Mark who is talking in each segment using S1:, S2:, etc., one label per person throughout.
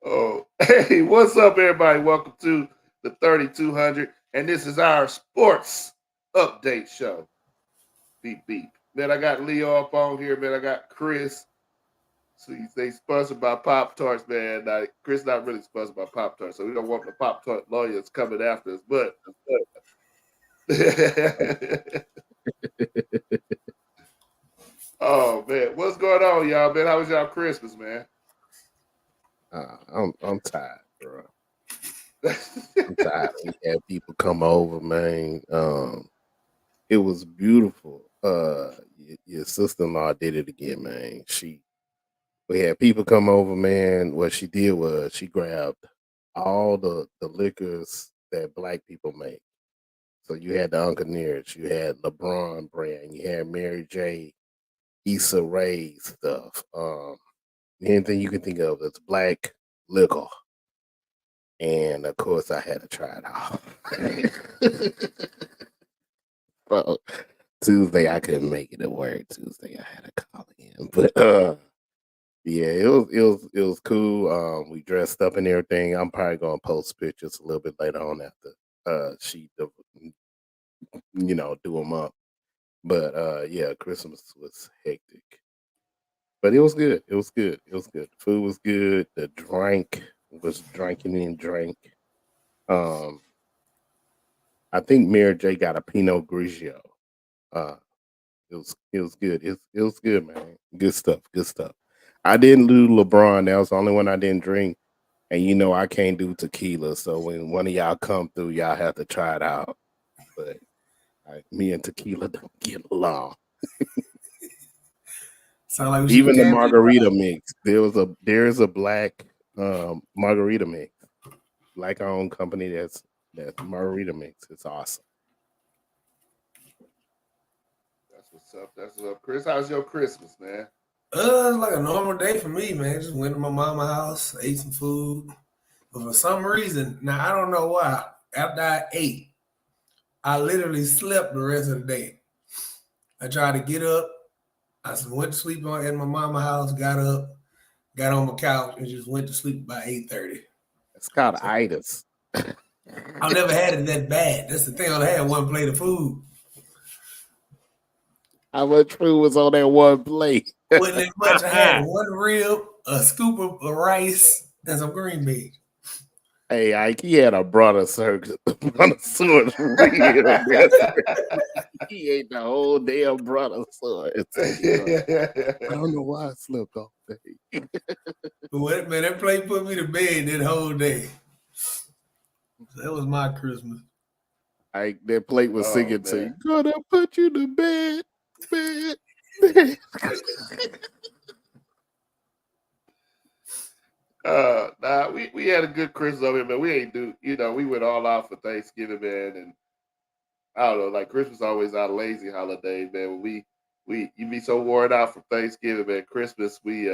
S1: Oh, hey, what's up, everybody? Welcome to the 3200, and this is our sports update show. Beep beep. Man, I got Leo up on here. Man, I got Chris. So they sponsored by Pop Tarts, man. Now, Chris not really sponsored by Pop Tarts, so we don't want the Pop Tart lawyers coming after us. But oh man, what's going on, y'all? Man, how was y'all Christmas, man?
S2: I'm tired, bro. I'm tired. We had people come over, man. It was beautiful. Your sister-in-law did it again, man. We had people come over, man. What she did was she grabbed all the liquors that black people make. So you had the Uncle Nearest, you had LeBron brand, you had Mary J, Issa Rae stuff. Anything you can think of that's black liquor. And of course, I had to try it out. Well, Tuesday I couldn't make it at work. Tuesday I had to call in, but yeah, it was cool. We dressed up and everything. I'm probably gonna post pictures a little bit later on after she do them up. But yeah, Christmas was hectic, but it was good. It was good. It was good. The food was good. The drink was drinking and drank. Um, I think Mary J got a Pinot Grigio. Uh, it was good. It was good, man. Good stuff. Good stuff. I didn't do LeBron. That was the only one I didn't drink. And I can't do tequila. So when one of y'all come through, y'all have to try it out. But me and tequila don't get along.
S3: Sound like we should
S2: Even the
S3: have came.
S2: margarita mix. There's a black margarita mix. Black owned company that's margarita mix. It's awesome.
S1: That's what's up. That's what's up, Chris. How's your Christmas, man?
S3: It's like a normal day for me, man. Just went to my mama's house, ate some food. But for some reason, now I don't know why, after I ate, I literally slept the rest of the day. I tried to get up. Went to sleep at my mama's house, got up, got on my couch, and just went to sleep by 8:30.
S2: It's called itis.
S3: I've never had it that bad. That's the thing. I had one plate of food.
S2: How much food was on that one plate?
S3: Wasn't that much. I had one rib, a scoop of rice, and some green beans.
S2: Hey, Ike, he had a brontosaurus rib. He ate the whole damn brontosaurus. I don't know why I slept all day.
S3: What, man, that plate put me to bed that whole day. That was my Christmas.
S2: Ike, that plate was singing to you. Gonna put you to bed, bed.
S1: Nah, we had a good Christmas over here, man. We ain't we went all out for Thanksgiving, man, and I don't know, like Christmas always our lazy holiday, man. When you be so worn out from Thanksgiving, man. Christmas, we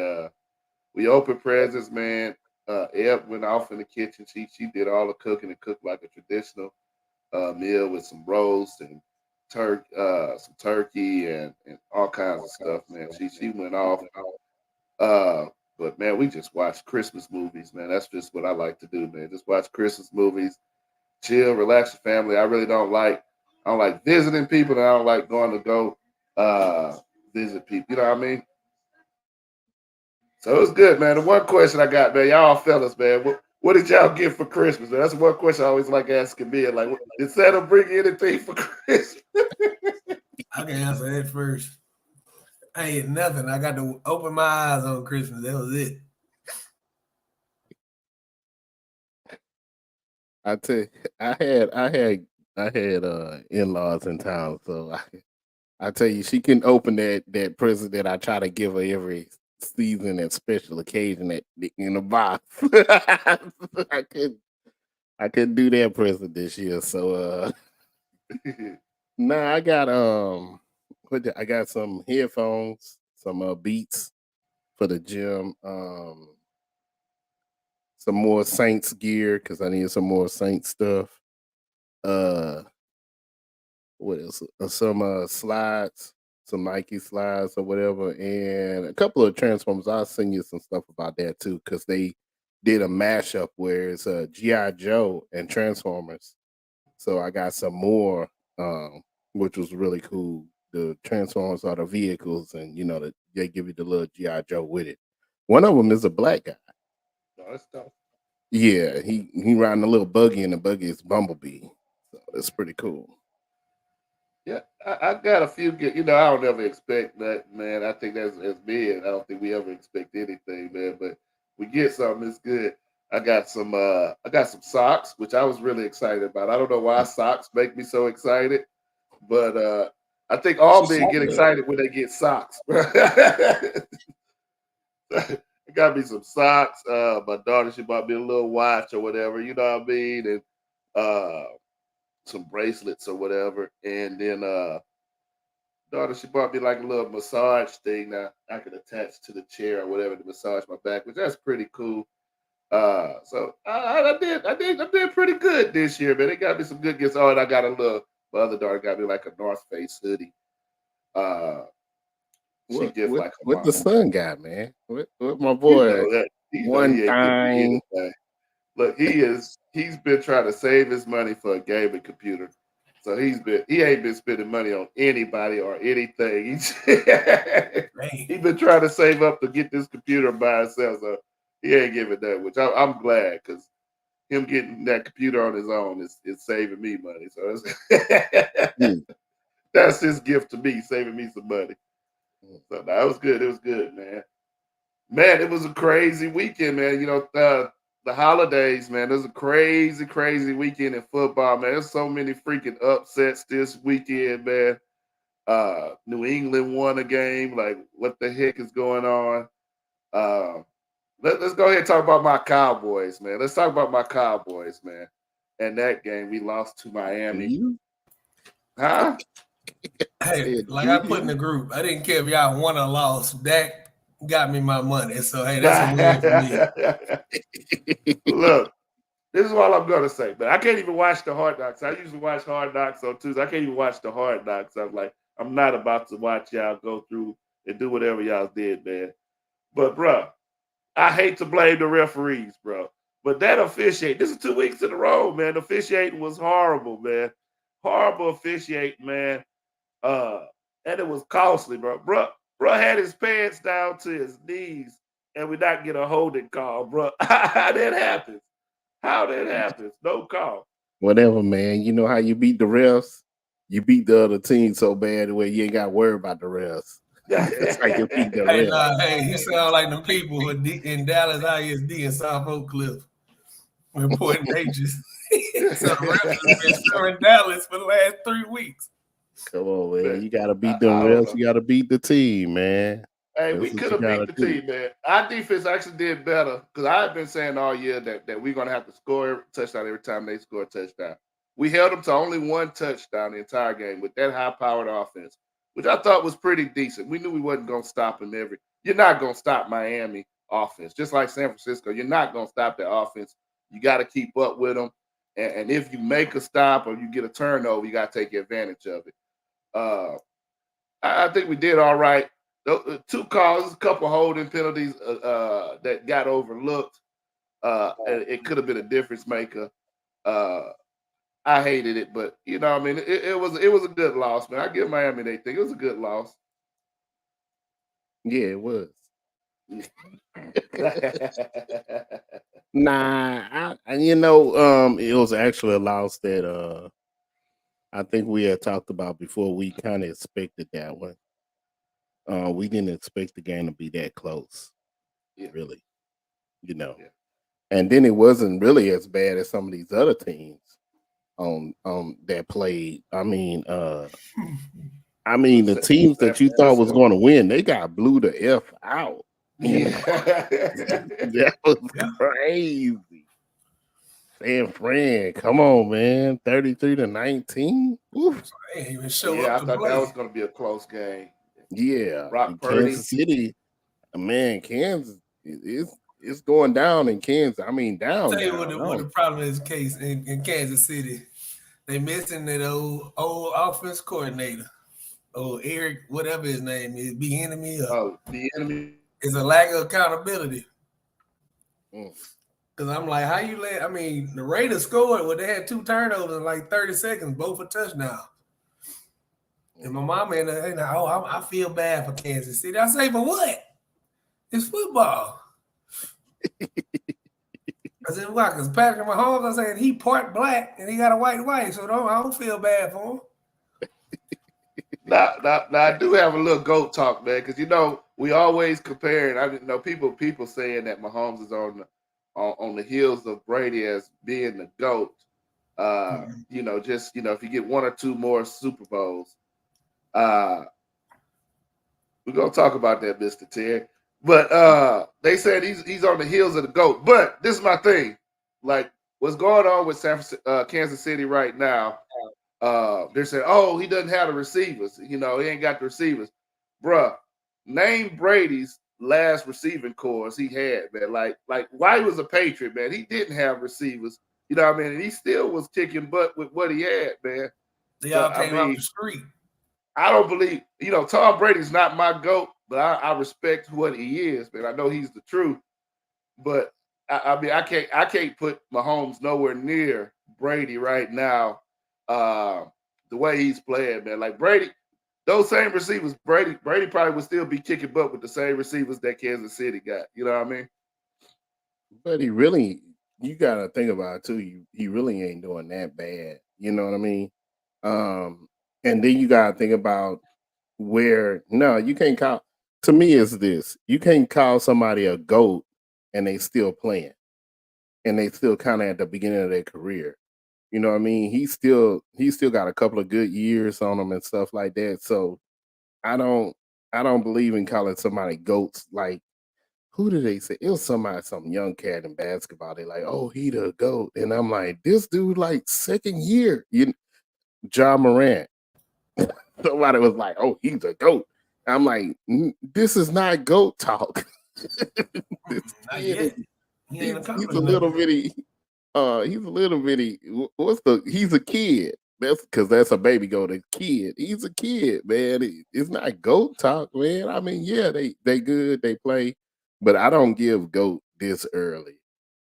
S1: opened presents, man. Eb went off in the kitchen. She did all the cooking and cooked like a traditional meal with some roast and some turkey and all kinds of stuff, man. She went off. Uh, but man, we just watch Christmas movies, man. That's just what I like to do, man. Just watch Christmas movies, chill, relax your family. I don't like visiting people, and I don't like going to go visit people. You know what I mean? So it was good, man. The one question I got, man, y'all fellas, man, what did y'all get for Christmas? Man? That's one question I always like asking me. Like, did Santa bring you anything for Christmas?
S3: I can answer that first. I ain't nothing. I got to open my eyes on Christmas. That was it.
S2: I tell you, I had in-laws in town, so I tell you, she can open that present that I try to give her every season and special occasion in the box. I could I couldn't do that present this year, so nah, I got I got some headphones, some Beats for the gym, some more Saints gear because I need some more Saints stuff. Uh, what else? Some slides, some Nike slides or whatever, and a couple of Transformers. I'll send you some stuff about that too, because they did a mashup where it's G.I. Joe and Transformers. So I got some more, which was really cool. The Transformers are the vehicles, and they give you the little G.I. Joe with it. One of them is a black guy.
S1: No, that's tough.
S2: Yeah, he riding a little buggy, and the buggy is Bumblebee. So that's pretty cool.
S1: Yeah, I got a few good. I don't ever expect that, man. I think that's as big. I don't think we ever expect anything, man. But we get something. It's good. I got some. I got some socks, which I was really excited about. I don't know why socks make me so excited, but I think all men get excited when they get socks. I got me some socks. My daughter, she bought me a little watch or whatever. You know what I mean? And some bracelets or whatever. And then daughter, she bought me like a little massage thing that I could attach to the chair or whatever to massage my back, which that's pretty cool. So I did pretty good this year, man. They got me some good gifts. Oh, and I got my other daughter got me like a North Face hoodie. She gift like a
S2: what
S1: mom.
S2: the son got, man? What my boy? One time.
S1: Look, he's been trying to save his money for a gaming computer. So he ain't been spending money on anybody or anything. He's been trying to save up to get this computer by himself. So he ain't giving that, which I'm glad, because him getting that computer on his own is saving me money. So that's his gift to me, saving me some money. So that was good. It was good, man. Man, it was a crazy weekend, man. The holidays, man. It was a crazy, crazy weekend in football, man. There's so many freaking upsets this weekend, man. New England won a game. Like, what the heck is going on? Let's go ahead and talk about my Cowboys, man. Let's talk about my Cowboys, man. And that game, we lost to Miami. Huh?
S3: Hey, like I put in the group, I didn't care if y'all won or lost. Dak got me my money. So, hey, that's a win for
S1: me. Look, this is all I'm going to say. But I can't even watch the Hard Knocks. I usually watch Hard Knocks on Tuesday. I can't even watch the Hard Knocks. I'm not about to watch y'all go through and do whatever y'all did, man. But, bro, I hate to blame the referees, bro. But that officiating, this is 2 weeks in a row, man. The officiating was horrible, man. Horrible officiating, man. And it was costly, bro. Bro had his pants down to his knees, and we not get a holding call, bro. How that happens? No call.
S2: Whatever, man. You know how you beat the refs? You beat the other team so bad where you ain't got to worry about the refs. That's how you beat the refs.
S3: Hey, you sound like the people who in Dallas ISD and South Oak Cliff reporting agents. So the refs have been serving Dallas for the last 3 weeks.
S2: Come on, man. You got to beat them refs. You got to beat the team, man.
S1: Hey, we could have beat the team, man. Our defense actually did better, because I've been saying all year that we're going to have to score a touchdown every time they score a touchdown. We held them to only one touchdown the entire game with that high-powered offense, which I thought was pretty decent. We knew we wasn't going to stop them You're not going to stop Miami offense. Just like San Francisco, you're not going to stop their offense. You got to keep up with them. And if you make a stop or you get a turnover, you got to take advantage of it. I think we did all right. 2 calls, a couple holding penalties that got overlooked. It could have been a difference maker. I hated it, but I mean, it was a good loss, man. I give Miami they think it was a good loss.
S2: Yeah, it was. Nah, it was actually a loss that I think we had talked about before. We kind of expected that one. We didn't expect the game to be that close, really, Yeah. And then it wasn't really as bad as some of these other teams that played. I mean, the teams that you thought was going to win, they got blew the F out. That was crazy. San Fran, come on, man, 33-19.
S3: I ain't even show up.
S1: I thought that was going to be a close game.
S2: Yeah, Kansas City, man, Kansas it's going down in Kansas. I mean, down.
S3: I'll tell you what the problem is, case in Kansas City, they missing that old offense coordinator. Eric, whatever his name is, be enemy.
S1: The enemy.
S3: It's a lack of accountability.
S2: Mm.
S3: Because I'm like, how you let? I mean, the Raiders scored. Well, they had 2 turnovers in like 30 seconds, both a touchdown. And my mama and I feel bad for Kansas City. I say, for what? It's football. I said, why? Because Patrick Mahomes, I said, he part black and he got a white wife, so I don't feel bad for him.
S1: Now, I do have a little GOAT talk, man, because we always comparing. I know people saying that Mahomes is on the heels of Brady as being the GOAT. If you get 1 or 2 more Super Bowls, we're gonna talk about that, Mr. Terry. But they said he's on the heels of the GOAT. But this is my thing. Like, what's going on with Kansas City right now? They're saying, oh, he doesn't have the receivers. He ain't got the receivers. Bruh, name Brady's last receiving cores he had, man. Like while he was a Patriot, man, he didn't have receivers. You know what I mean? And he still was kicking butt with what he had, man.
S3: They all came off the street.
S1: I don't believe, Tom Brady's not my GOAT, but I respect what he is, man. I know he's the truth. But I can't put Mahomes nowhere near Brady right now. The way he's playing, man. Like Brady, those same receivers, Brady probably would still be kicking butt with the same receivers that Kansas City got. You know what I mean?
S2: But you gotta think about it too. He really ain't doing that bad. You know what I mean? And then you gotta think about you can't call. To me, is this: you can't call somebody a GOAT and they still playing, and they still kind of at the beginning of their career. You know what I mean? He still got a couple of good years on him and stuff like that. So I don't believe in calling somebody GOATs. Like, who did they say? It was some young cat in basketball. They like, oh, he the GOAT. And I'm like, this dude like second year. John Morant. Somebody was like, oh, he's a GOAT. I'm like, this is not GOAT talk.
S3: Not yet.
S2: He's a little bitty. He's a little bitty. He's a kid. That's because that's a baby goat. A kid. He's a kid, man. It's not GOAT talk, man. I mean, yeah, they good, they play, but I don't give GOAT this early.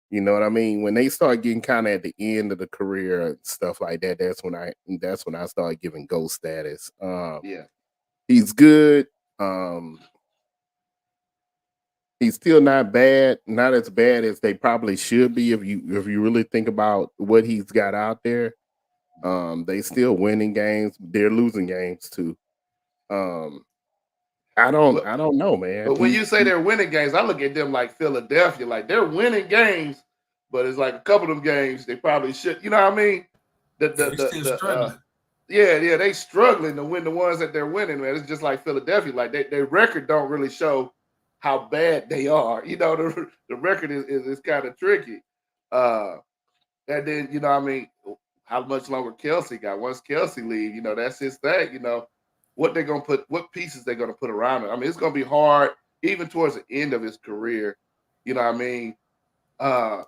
S2: You know what I mean? When they start getting kind of at the end of the career and stuff like that, that's when I start giving GOAT status.
S1: Yeah,
S2: he's good. He's still not bad, not as bad as they probably should be if you really think about what he's got out there. They still winning games. They're losing games too. I don't know, man.
S1: But when you say they're winning games, I look at them like Philadelphia, like they're winning games, but it's like a couple of them games they probably should. You know what I mean? They struggling to win the ones that they're winning, man. It's just like Philadelphia, like their record don't really show how bad they are. The record is kind of tricky. And then, I mean, how much longer Kelsey got? Once Kelsey leave, that's his thing. What they're gonna put, what pieces they're gonna put around it. I mean, it's gonna be hard even towards the end of his career. You know what I mean? I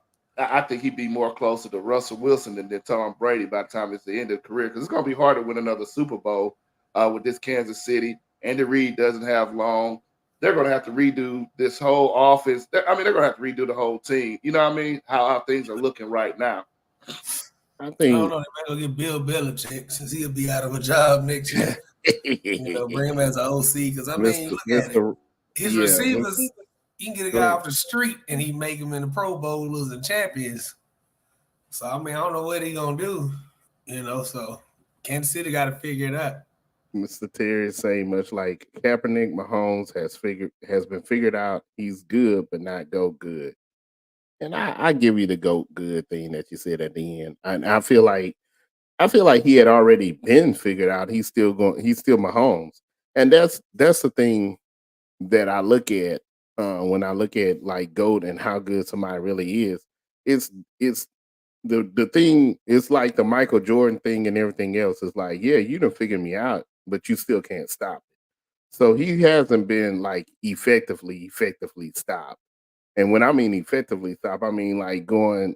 S1: think he'd be more closer to Russell Wilson than Tom Brady by the time it's the end of the career, because it's gonna be hard to win another Super Bowl with this Kansas City. Andy Reid doesn't have long. They're going to have to redo this whole offense. They're going to have to redo the whole team. You know what I mean? How things are looking right now.
S3: I don't know. They might go get Bill Belichick since he'll be out of a job next year. Bring him as an OC. Because, I mean, look at it. His receivers, you can get a guy off the street and he make him in the Pro Bowlers and champions. So, I mean, I don't know what he's going to do. So Kansas City got to figure it out.
S2: Mr. Terry is saying much like Kaepernick, Mahomes has been figured out. He's good, but not go good. And I give you the GOAT good thing that you said at the end. And I feel like he had already been figured out. He's still Mahomes. And that's the thing that I look at when I look at like GOAT and how good somebody really is. It's the thing. It's like the Michael Jordan thing and everything else. It's like, yeah, you done figured me out, but you still can't stop it. So he hasn't been like effectively stopped. And when I mean effectively stopped, I mean like going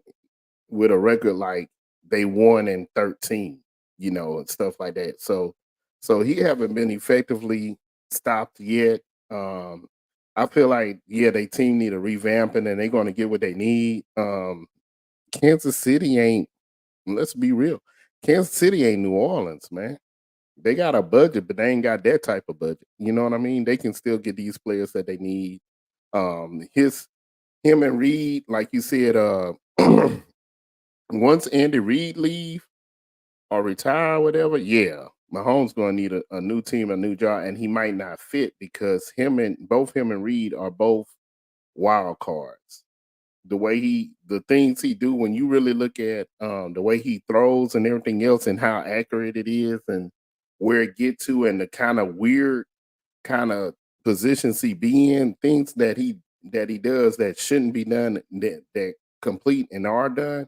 S2: with a record like they won in 13, and stuff like that. So So he haven't been effectively stopped yet. I feel like they team need a revamping and they're going to get what they need. Kansas City ain't. Let's be real. Kansas City ain't New Orleans, man. They got a budget, but they ain't got that type of budget. You know what I mean? They can still get these players that they need. Him and Reed, like you said, once Andy Reid leave or retire or whatever, Mahomes gonna need a new team, a new job, and he might not fit because him and Reed are both wild cards. The things he do, when you really look at the way he throws and everything else and how accurate it is and where it get to and the kind of weird kind of positions he be in, things that he does that shouldn't be done that complete and are done.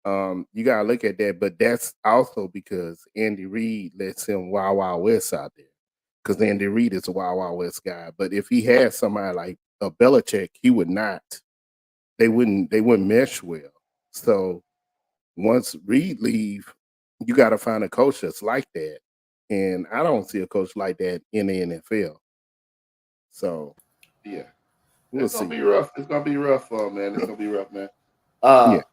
S2: You gotta look at that, but that's also because Andy Reid lets him Wild Wild West out there. Because Andy Reid is a Wild Wild West guy. But if he had somebody like a Belichick, he would not. They wouldn't mesh well. So once Reid leave, you got to find a coach that's like that. And I don't see a coach like that in the NFL. So
S1: yeah,
S2: we'll
S1: it's
S2: see.
S1: gonna be rough. It's gonna be rough, man. It's gonna be rough, man.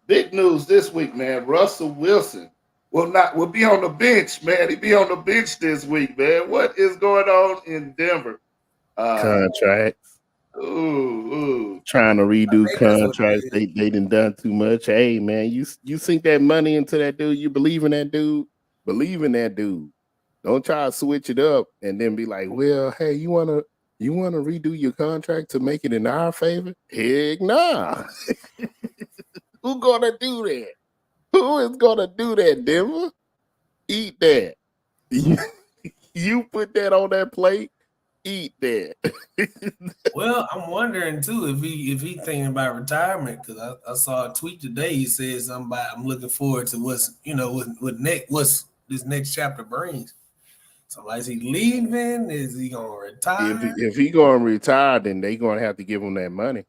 S1: Big news this week, man. Russell Wilson will be on the bench, man. He be on the bench this week, man. What is going on in Denver?
S2: Contracts.
S1: Ooh.
S2: Trying to redo contracts. They done too much. Hey, man, you sink that money into that dude. You believe in that dude. Believe in that dude. Don't try to switch it up and then be like, well, hey, you wanna redo your contract to make it in our favor? Heck nah. Who gonna do that? Who is gonna do that, Denver? Eat that. You put that on that plate. Eat that.
S3: Well, I'm wondering too if he thinking about retirement because I saw a tweet today. He said something about I'm looking forward to what's this next chapter brings. So is he leaving? Is he gonna retire?
S2: If he gonna retire, then they gonna have to give him that money.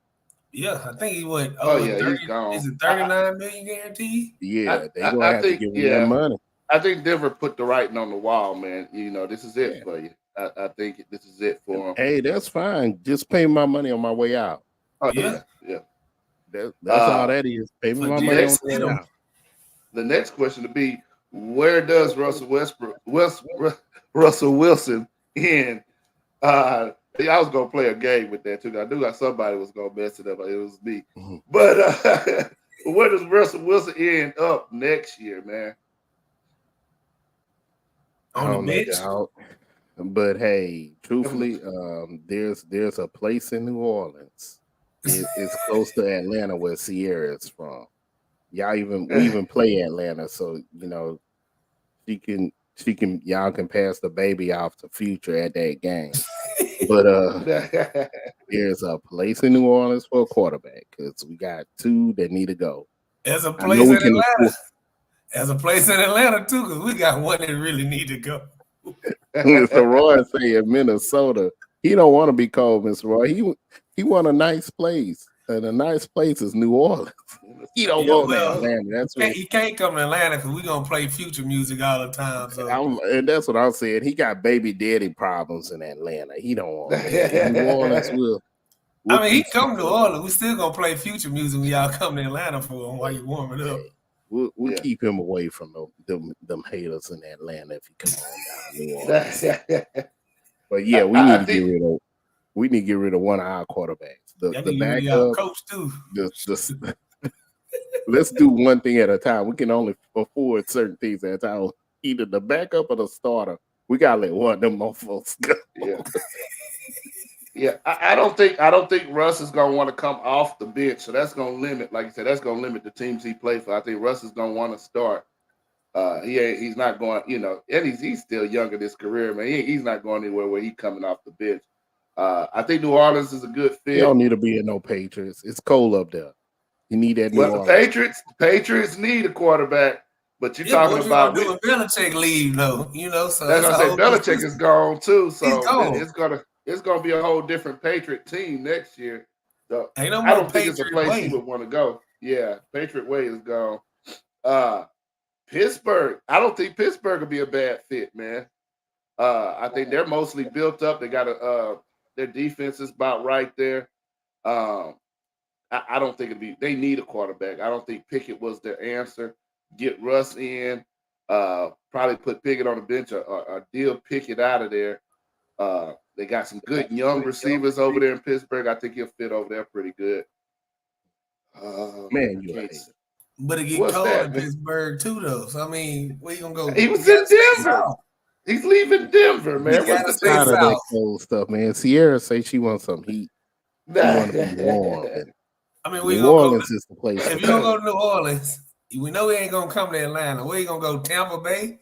S3: Yeah, I think he went.
S1: He's gone.
S3: Is it 39 million guaranteed?
S2: Yeah, they gonna have to give him that money.
S1: I think Denver put the writing on the wall, man. You know, this is it for you. I think this is it for him.
S2: Hey, that's fine. Just pay my money on my way out.
S1: Oh, yeah.
S2: That's all that is. Pay me my money on the way out.
S1: The next question to be: where does Russell Wilson end? I was gonna play a game with that too. I knew somebody was gonna mess it up. It was me. Mm-hmm. But where does Russell Wilson end up next year, man?
S3: On the bench.
S2: But hey, truthfully, there's a place in New Orleans. It's close to Atlanta where Sierra is from. We even play Atlanta, so you know y'all can pass the baby off to Future at that game. But there's a place in New Orleans for a quarterback because we got two that need to go.
S3: There's a place in Atlanta. There's a place in Atlanta too because we got one that really need to go.
S2: Mr. Roy say in Minnesota, he don't want to be cold, Mr. Roy. He want a nice place, and a nice place is New Orleans. He don't want Atlanta. That's
S3: he can't come to Atlanta because we're gonna play Future music all the time. So.
S2: And that's what I'm saying. He got baby daddy problems in Atlanta. He don't want that. New Orleans will.
S3: I mean, he come to New Orleans. We still gonna play Future music when y'all come to Atlanta for him while you warming up.
S2: We'll keep him away from them haters in Atlanta if he come on down to New Orleans. But yeah, we need to get rid of one of our quarterbacks. The backup
S3: coach too.
S2: Let's do one thing at a time. We can only afford certain things at a time. Either the backup or the starter. We gotta let one of them motherfuckers go.
S1: Yeah, I don't think Russ is gonna want to come off the bench. So that's gonna limit, like you said, that's gonna limit the teams he plays for. I think Russ is gonna want to start. He's not going, and he's still young in his career, man. He's not going anywhere where he's coming off the bench. I think New Orleans is a good fit.
S2: You don't need to be in no Patriots. It's cold up there. You need that.
S1: Well, the Patriots need a quarterback, but you're talking about
S3: when Belichick leave, though. So
S1: that's what I said. Belichick is gone too, so it's gonna be a whole different Patriot team next year. So I don't think it's a place he would want to go. Yeah, Patriot way is gone. Pittsburgh. I don't think Pittsburgh would be a bad fit, man. I think they're mostly built up. They got their defense is about right there. Um, I don't think they need a quarterback. I don't think Pickett was their answer. Get Russ in, probably put Pickett on the bench or deal Pickett out of there. They got some good young receivers over there in Pittsburgh. I think he'll fit over there pretty good.
S2: Man, you a hater.
S3: But it get cold in Pittsburgh too, though. So I mean, where you gonna go?
S1: He was in Denver. He's leaving Denver, man.
S3: What's the
S2: out of that cold stuff, man? Sierra say she wants some heat. She want to be warm.
S3: I mean,
S2: New Orleans is the place.
S3: If you gonna go to New Orleans, we know we ain't gonna come to Atlanta. Where you gonna go? Tampa Bay?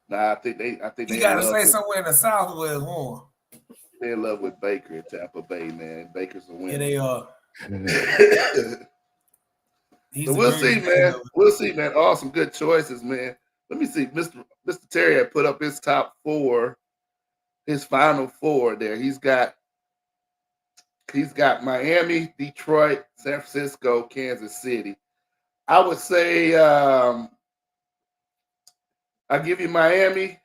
S1: Nah, I think
S3: you gotta say somewhere in the South where it's warm.
S1: They're in love with Baker in Tampa Bay, man. Baker's a winner.
S3: Yeah, they are.
S1: So we'll see, man. We'll see, man. Awesome, good choices, man. Let me see. Mr. Terry had put up his top four, his final four there. He's got Miami, Detroit, San Francisco, Kansas City. I would say I'll give you Miami.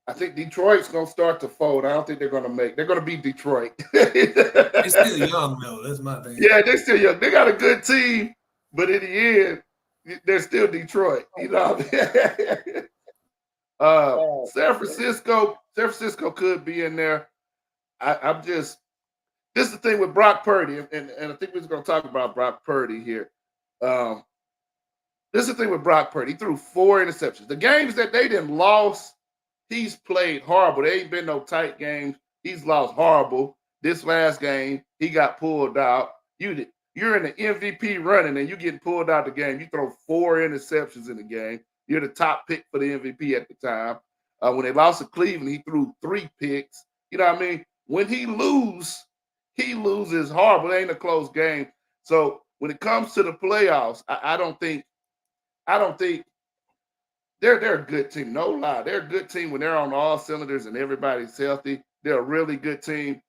S1: I think Detroit's gonna start to fold. I don't think they're gonna beat Detroit.
S3: They're still young, though. That's my thing.
S1: Yeah, they're still young. They got a good team, but in the end, they're still Detroit. You know. San Francisco could be in there. This is the thing with Brock Purdy, and I think we're going to talk about Brock Purdy here. This is the thing with Brock Purdy. He threw 4 interceptions. The games that they didn't lost, he's played horrible. There ain't been no tight games. He's lost horrible. This last game, he got pulled out. You're in the MVP running, and you getting pulled out the game. You throw 4 interceptions in the game. You're the top pick for the MVP at the time. When they lost to Cleveland, he threw 3 picks. You know what I mean? When he loses horrible. It ain't a close game. So when it comes to the playoffs, I don't think they're a good team. No lie. They're a good team when they're on all cylinders and everybody's healthy. They're a really good team.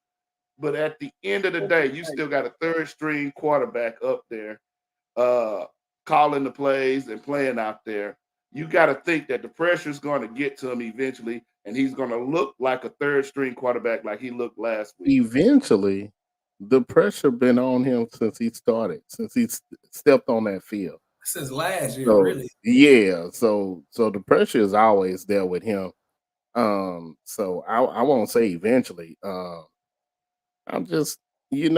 S1: But at the end of the day, you still got a third-string quarterback up there calling the plays and playing out there. You got to think that the pressure is going to get to him eventually, and he's going to look like a third-string quarterback like he looked last week.
S2: Eventually, the pressure been on him since he started, since he stepped on that field.
S3: Since last year, really.
S2: Yeah, so the pressure is always there with him. So I won't say eventually. I'm just, he's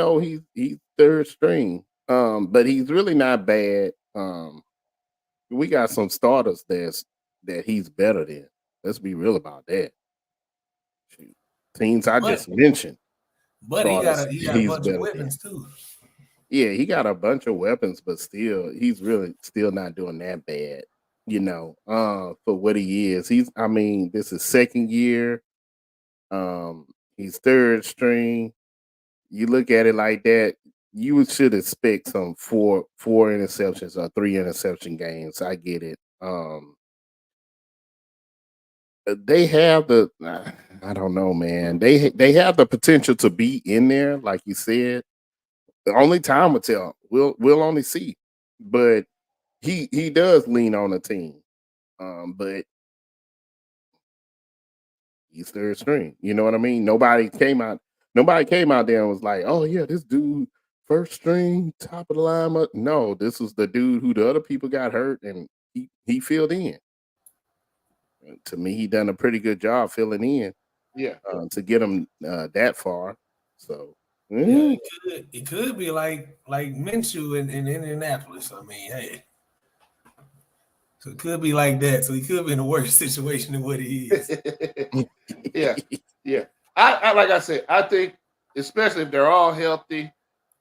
S2: third string. But he's really not bad. We got some starters that he's better than. Let's be real about that. Teams I just mentioned.
S3: But he got a bunch of weapons too.
S2: Yeah, he got a bunch of weapons, but still, he's really still not doing that bad. For what he is. This is second year. He's third string. You look at it like that, you should expect some four interceptions or 3 interception games. I get it. They have I don't know, man. They have the potential to be in there, like you said. The only time will tell. We'll only see. But he does lean on the team. But he's third string. You know what I mean? Nobody came out there and was like, oh yeah, this dude first string, top of the line. No, this was the dude who the other people got hurt and he filled in. And to me, he done a pretty good job filling in.
S1: Yeah.
S2: To get him that far. So
S3: yeah, it could be like Minshew in Indianapolis. I mean, hey. So it could be like that. So he could be in a worse situation than what he is.
S1: Yeah. I like I said, I think especially if they're all healthy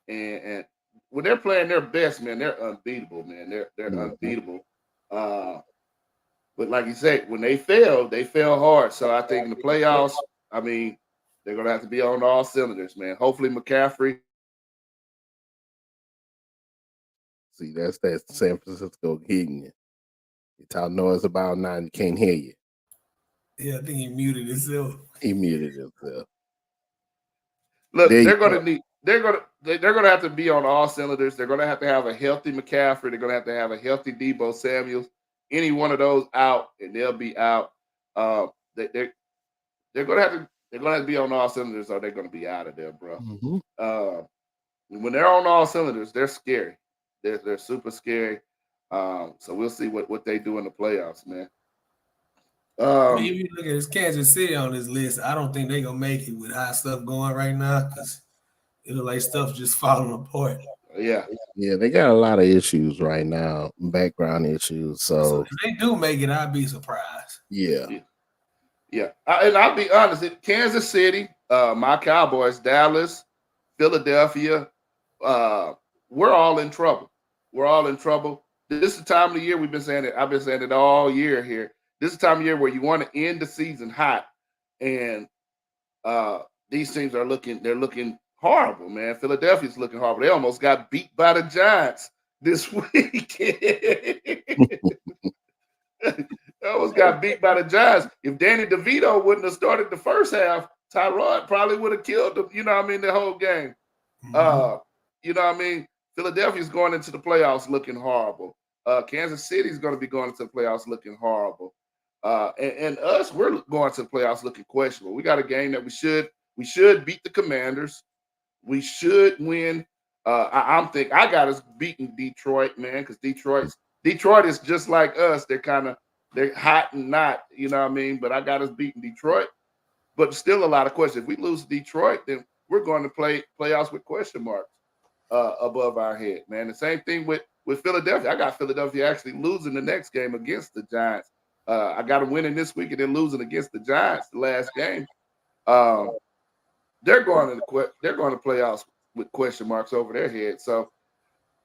S1: and when they're playing their best, man, they're unbeatable, man. They're unbeatable. But like you said, when they fail hard. So I think in the playoffs, they're gonna have to be on all cylinders, man. Hopefully McCaffrey.
S2: See, that's that San Francisco hitting you. You talk noise about now and can't hear you.
S3: Yeah, I think he muted himself.
S1: Look, they're gonna have to be on all cylinders. They're gonna have to have a healthy McCaffrey. They're gonna have to have a healthy Deebo Samuels. Any one of those out, and they'll be out. They're gonna have to be on all cylinders, or they're gonna be out of there, bro. When they're on all cylinders, they're scary. They're super scary. So we'll see what they do in the playoffs, man.
S3: I mean, if you look at this Kansas City on this list, I don't think they're gonna make it with how stuff going right now because it look like stuff just falling apart.
S1: Yeah,
S2: they got a lot of issues right now, background issues. So
S3: if they do make it, I'd be surprised.
S2: Yeah.
S1: And I'll be honest, Kansas City, my Cowboys, Dallas, Philadelphia, we're all in trouble. We're all in trouble. This is the time of the year we've been saying it. I've been saying it all year here. This is the time of year where you want to end the season hot, and these teams are looking horrible, man. Philadelphia's looking horrible. They almost got beat by the Giants this week. They almost got beat by the Giants. If Danny DeVito wouldn't have started the first half, Tyrod probably would have killed them, the whole game. Philadelphia's going into the playoffs looking horrible. Kansas City's going to be going into the playoffs looking horrible. And us, we're going to the playoffs looking questionable. We got a game that we should beat the Commanders. We should win. I got us beating Detroit, man, because Detroit is just like us. They're hot and not, But I got us beating Detroit. But still a lot of questions. If we lose Detroit, then we're going to play playoffs with question marks above our head, man. The same thing with Philadelphia. I got Philadelphia actually losing the next game against the Giants. I got them winning this week and then losing against the Giants the last game. They're going to playoffs with question marks over their head. So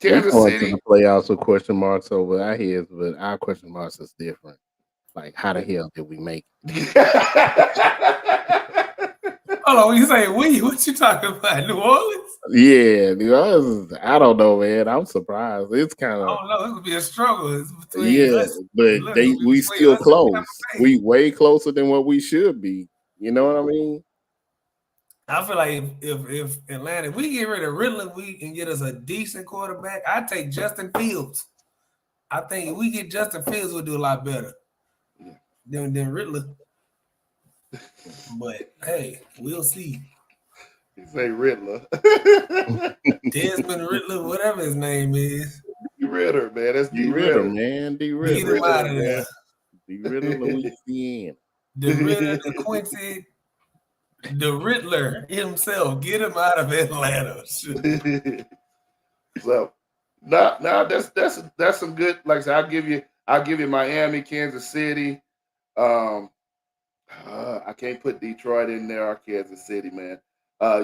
S1: Kansas City
S2: to the playoffs with question marks over our heads, but our question marks is different. Like, how the hell did we make it?
S3: Hold on, when you say we, what you talking about? New Orleans?
S2: Yeah, New Orleans. I don't know, man. I'm surprised. It's kind of.
S3: I don't know. It would be a struggle. Between us.
S2: But we still close. We way closer than what we should be. You know what I mean?
S3: I feel like if Atlanta, if we get rid of Riddler, we can get us a decent quarterback. I take Justin Fields. I think if we get Justin Fields, we'll do a lot better than Riddler. But hey, we'll see.
S1: You say Riddler.
S3: Desmond Riddler, whatever his name is.
S1: D. Ritter, man. That's
S2: D. Ritter, man. D. Ritter.
S3: Get him out of there.
S2: D. Ritter, Louisiana.
S3: The Ritter, the Quincy, the Riddler himself. Get him out of Atlanta.
S1: So now that's some good. Like I said, I'll give you Miami, Kansas City. I can't put Detroit in there or Kansas City, man.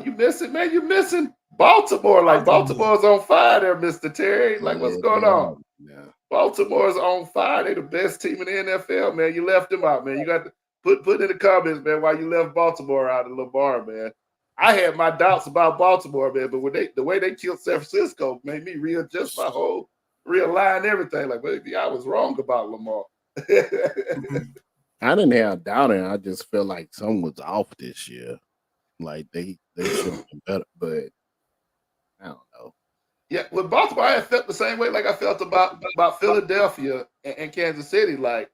S1: You missing, man. You missing Baltimore. Like Baltimore's on fire there, Mr. Terry. Like, what's going on?
S2: Yeah.
S1: Baltimore's on fire. They're the best team in the NFL, man. You left them out, man. You got to put in the comments, man, why you left Baltimore out of Lamar, man. I had my doubts about Baltimore, man, but the way they killed San Francisco made me readjust my whole realign everything. Like, maybe I was wrong about Lamar.
S2: I didn't have doubt in it. I just felt like something was off this year. Like they should have been better, but I don't know.
S1: Yeah, with Baltimore, I felt the same way like I felt about Philadelphia and Kansas City. Like,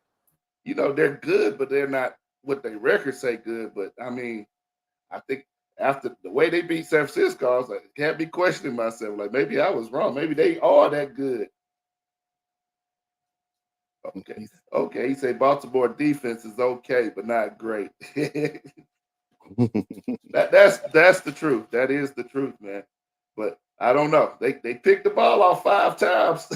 S1: they're good, but they're not what their records say good. But I mean, I think after the way they beat San Francisco, I was like, can't be questioning myself. Like, maybe I was wrong. Maybe they are that good. Okay. He said Baltimore defense is okay, but not great. That's the truth. That is the truth, man. But I don't know. They picked the ball off 5 times.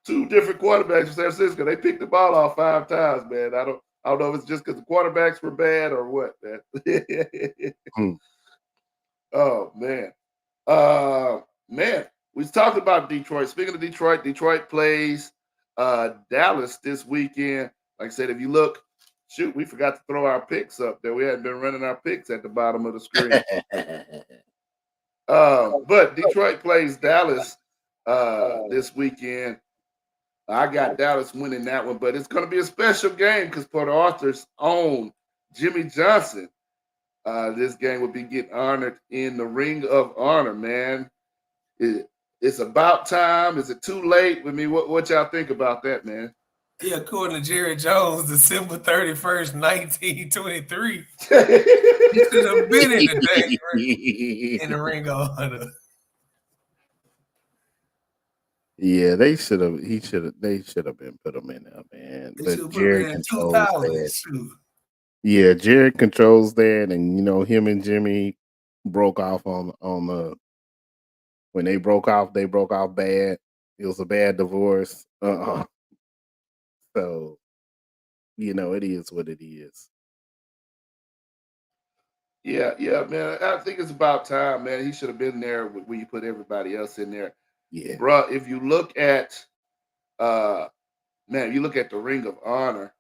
S1: 2 different quarterbacks from San Francisco. They picked the ball off 5 times, man. I don't know if it's just because the quarterbacks were bad or what, man. Oh man. Man. We talked about Detroit. Speaking of Detroit, Detroit plays Dallas this weekend. Like I said, if you look, we forgot to throw our picks up there. We hadn't been running our picks at the bottom of the screen. But Detroit plays Dallas this weekend. I got Dallas winning that one, but it's going to be a special game because Port Arthur's own Jimmy Johnson. This game will be getting honored in the Ring of Honor, man. It's about time. Is it too late? I mean, what y'all think about that, man?
S3: Yeah, according to Jerry Jones, December 31st, 1923. He should have been in the day in the Ring of Honor.
S2: Yeah, they should have. They should have been put him in there, man.
S3: They should
S2: But
S3: have put him
S2: Jerry
S3: in
S2: controls
S3: 2000.
S2: that.
S3: Shoot.
S2: Yeah, Jerry controls that, and him and Jimmy broke off on the when they broke off. They broke off bad. It was a bad divorce. So it is what it is.
S1: Yeah, man. I think it's about time, man. He should have been there when you put everybody else in there.
S2: Yeah,
S1: Bruh, if you look at man, you look at the Ring of Honor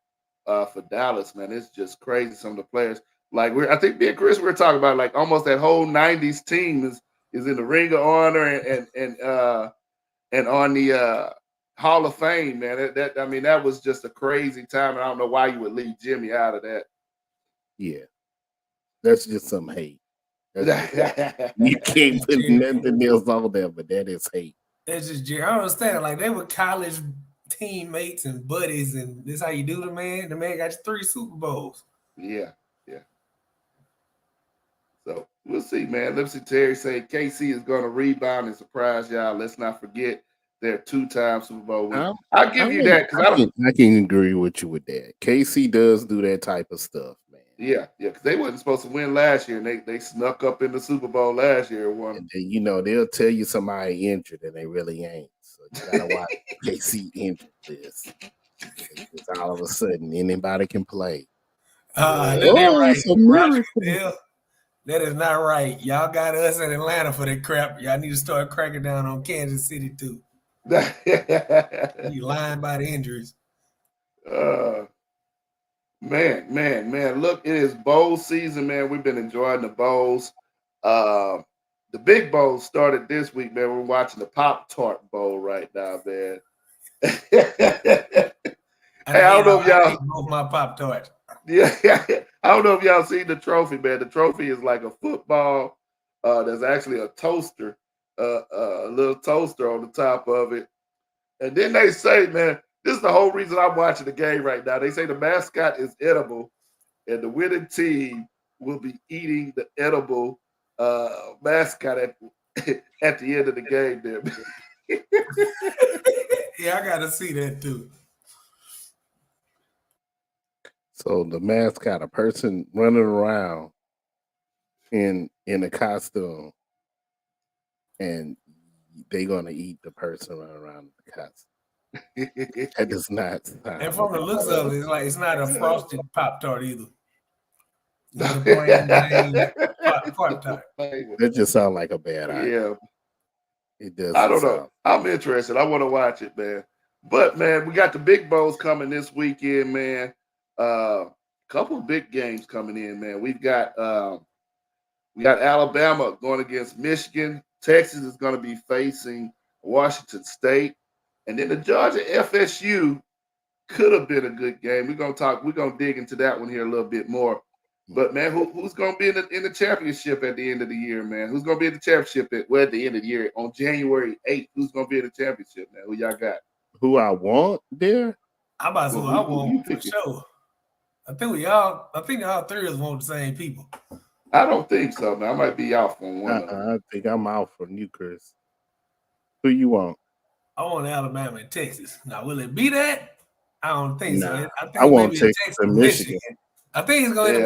S1: for Dallas, man, it's just crazy. Some of the players, like I think me and Chris were talking about, like almost that whole '90s team is in the Ring of Honor and on the Hall of Fame, man. I mean, that was just a crazy time, and I don't know why you would leave Jimmy out of that.
S2: yeah. That's just some hate. You can't put nothing else on there, but that is hate.
S3: That's just Jerry. I don't understand. Like, they were college teammates and buddies, and this how you do the man? The man got 3 Super Bowls.
S1: Yeah. So we'll see, man. Lipsy Terry say KC is going to rebound and surprise y'all. Let's not forget their 2-time Super Bowl win. I'll give you that because
S2: I can agree with you with that. KC does do that type of stuff, man.
S1: Yeah, because they wasn't supposed to win last year, and they snuck up in the Super Bowl last year and won.
S2: And then, they'll tell you somebody injured, and they really ain't. So you gotta watch KC injured this. Because all of a sudden, anybody can play.
S3: That ain't right. That is not right. Y'all got us in Atlanta for that crap. Y'all need to start cracking down on Kansas City too. You lying about injuries.
S1: Man. Look, it is bowl season, man. We've been enjoying the bowls. The big bowl started this week, man. We're watching the Pop-Tart Bowl right now, man.
S3: I don't know if y'all both my Pop-Tarts.
S1: Yeah, I don't know if y'all seen the trophy, man. The trophy is like a football. There's actually a toaster, a little toaster on the top of it. And then they say, man, this is the whole reason I'm watching the game right now. They say the mascot is edible, and the winning team will be eating the edible mascot at the end of the game there.
S3: Yeah, I got to see that too.
S2: So the mascot, a person running around in a costume, and they're gonna eat the person running around in the costume. That does not sound.
S3: And from the looks of it, it's not a frosted Pop-Tart either. It's a plain Pop-Tart.
S2: That just sounds like a bad idea.
S1: Yeah.
S2: It does.
S1: I don't know. I'm interested. I want to watch it, man. But man, we got the big bowls coming this weekend, man. Couple big games coming in, man. We got Alabama going against Michigan. Texas is going to be facing Washington State, and then the Georgia FSU could have been a good game. We're gonna dig into that one here a little bit more. But man, who's gonna be in the championship at the end of the year, man? Who's gonna be in the championship at the end of the year on January 8th? Who's gonna be in the championship, man? Who y'all got?
S2: Who I want there?
S3: I'm about to say I want for sure. I think all 3 of us want the same people.
S1: I don't think so, man. I might be off on one of them.
S2: I think I'm out for you, Chris. Who you want?
S3: I want Alabama and Texas. Now, will it be that? I don't think so.
S2: I want Texas and Michigan.
S3: I think it's going to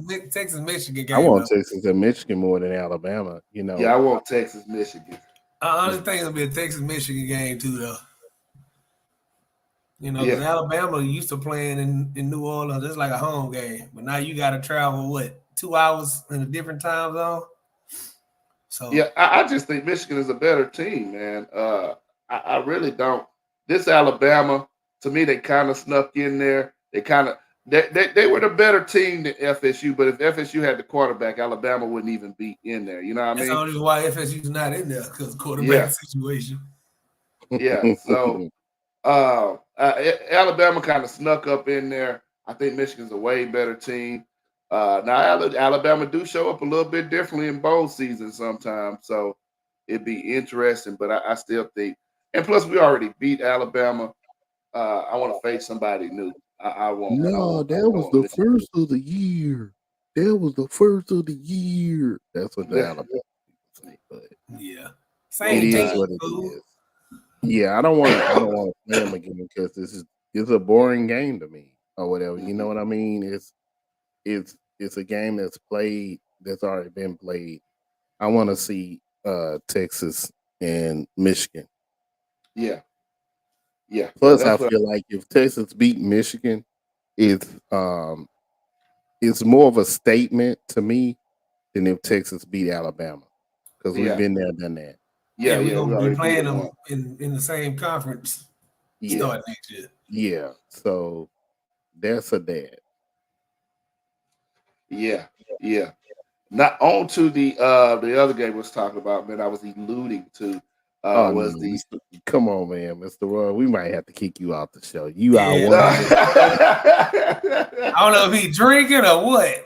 S3: be a Texas-Michigan game.
S2: I want Texas and Michigan more than Alabama.
S1: Yeah, I want Texas-Michigan.
S3: I honestly think it'll be a Texas-Michigan game too, though. Because Alabama used to playing in New Orleans. It's like a home game. But now you got to travel, 2 hours in a different time zone? So
S1: yeah, I just think Michigan is a better team, man. I really don't. This Alabama, to me, they kind of snuck in there. They were the better team than FSU, but if FSU had the quarterback, Alabama wouldn't even be in there. You know what I mean?
S3: That's the only why FSU's not in there, because quarterback situation.
S1: Yeah, so Alabama kind of snuck up in there. I think Michigan's a way better team. Now, Alabama do show up a little bit differently in bowl season sometimes, so it'd be interesting. But I still think, and plus we already beat Alabama, I want to face somebody new. I won't.
S2: No, that was the first of the year. That was the first of the year. That's what the Alabama people say. But
S3: yeah,
S2: it is what it is. Yeah, I don't want to play them again because it's a boring game to me or whatever. You know what I mean? It's a game that's already been played. I want to see Texas and Michigan.
S1: Yeah. Yeah.
S2: Plus, I feel like if Texas beat Michigan, it's more of a statement to me than if Texas beat Alabama because we've been there, done that.
S3: Yeah, we're gonna be playing them in the same conference starting next year.
S2: Yeah, so that's a dad.
S1: Yeah. Not on to the other game we was talking about, man. I was alluding to
S2: come on, man, Mr. Roy. We might have to kick you off the show. You are one.
S3: I don't know if he drinking or what.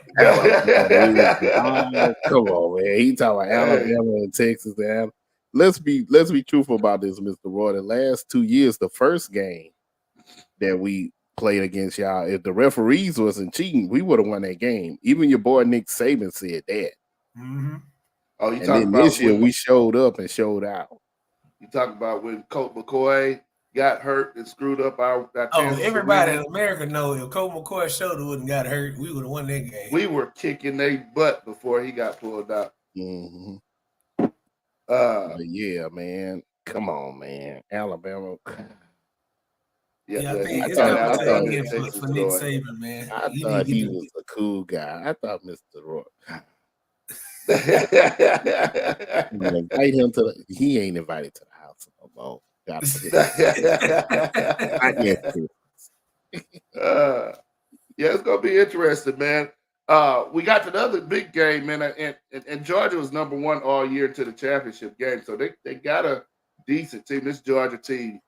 S2: Come on, man. He talking about Alabama and Texas. And let's be truthful about this, Mr. Roy. The last 2 years, the first game that we played against y'all, if the referees wasn't cheating, we would have won that game. Even your boy Nick Saban said that.
S3: Mm-hmm.
S1: Oh, you
S2: and then this year we showed up and showed out.
S1: You talk about when Colt McCoy got hurt and screwed up our
S3: everybody in America knows if Colt McCoy's shoulder wouldn't got hurt, we would have won that game.
S1: We were kicking their butt before he got pulled out.
S2: Mm-hmm. Yeah, man. Come on, man. Alabama.
S3: Yeah, I think it's competition for Nick Saban, man.
S2: I thought he was a cool guy. I thought Mr. Roy. Invite him to he ain't invited to the house no more.
S1: Yeah, it's gonna be interesting, man. We got to the other big game, man, and Georgia was number one all year to the championship game, so they got a decent team. This Georgia team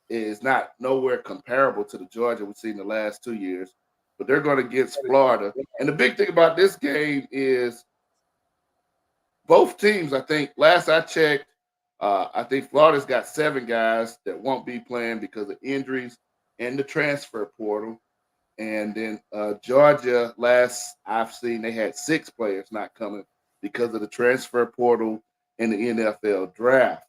S1: is not nowhere comparable to the Georgia we've seen the last 2 years, but they're going against Florida. And the big thing about this game is both teams, I think, last I checked, I think Florida's got 7 guys that won't be playing because of injuries and the transfer portal. And then Georgia, last I've seen, they had 6 players not coming because of the transfer portal and the NFL draft.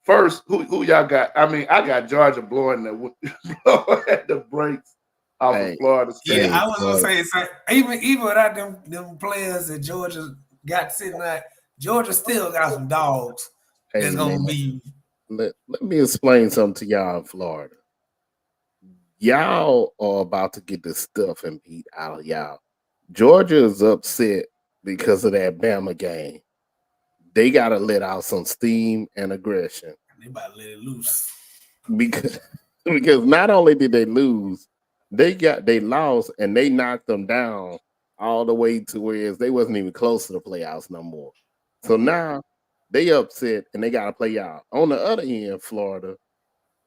S1: First, who y'all got? I mean, I got Georgia blowing the brakes off of Florida State.
S3: Yeah, I was gonna say even without them players that Georgia got sitting out, Georgia still got some dogs that's gonna be.
S2: Let me explain something to y'all in Florida. Y'all are about to get the stuff and beat out of y'all. Georgia is upset because of that Bama game. They got to let out some steam and aggression.
S3: They about to let it loose.
S2: Because not only did they lose, they lost and they knocked them down all the way to where they wasn't even close to the playoffs no more. So now they upset and they got to play y'all. On the other end, Florida,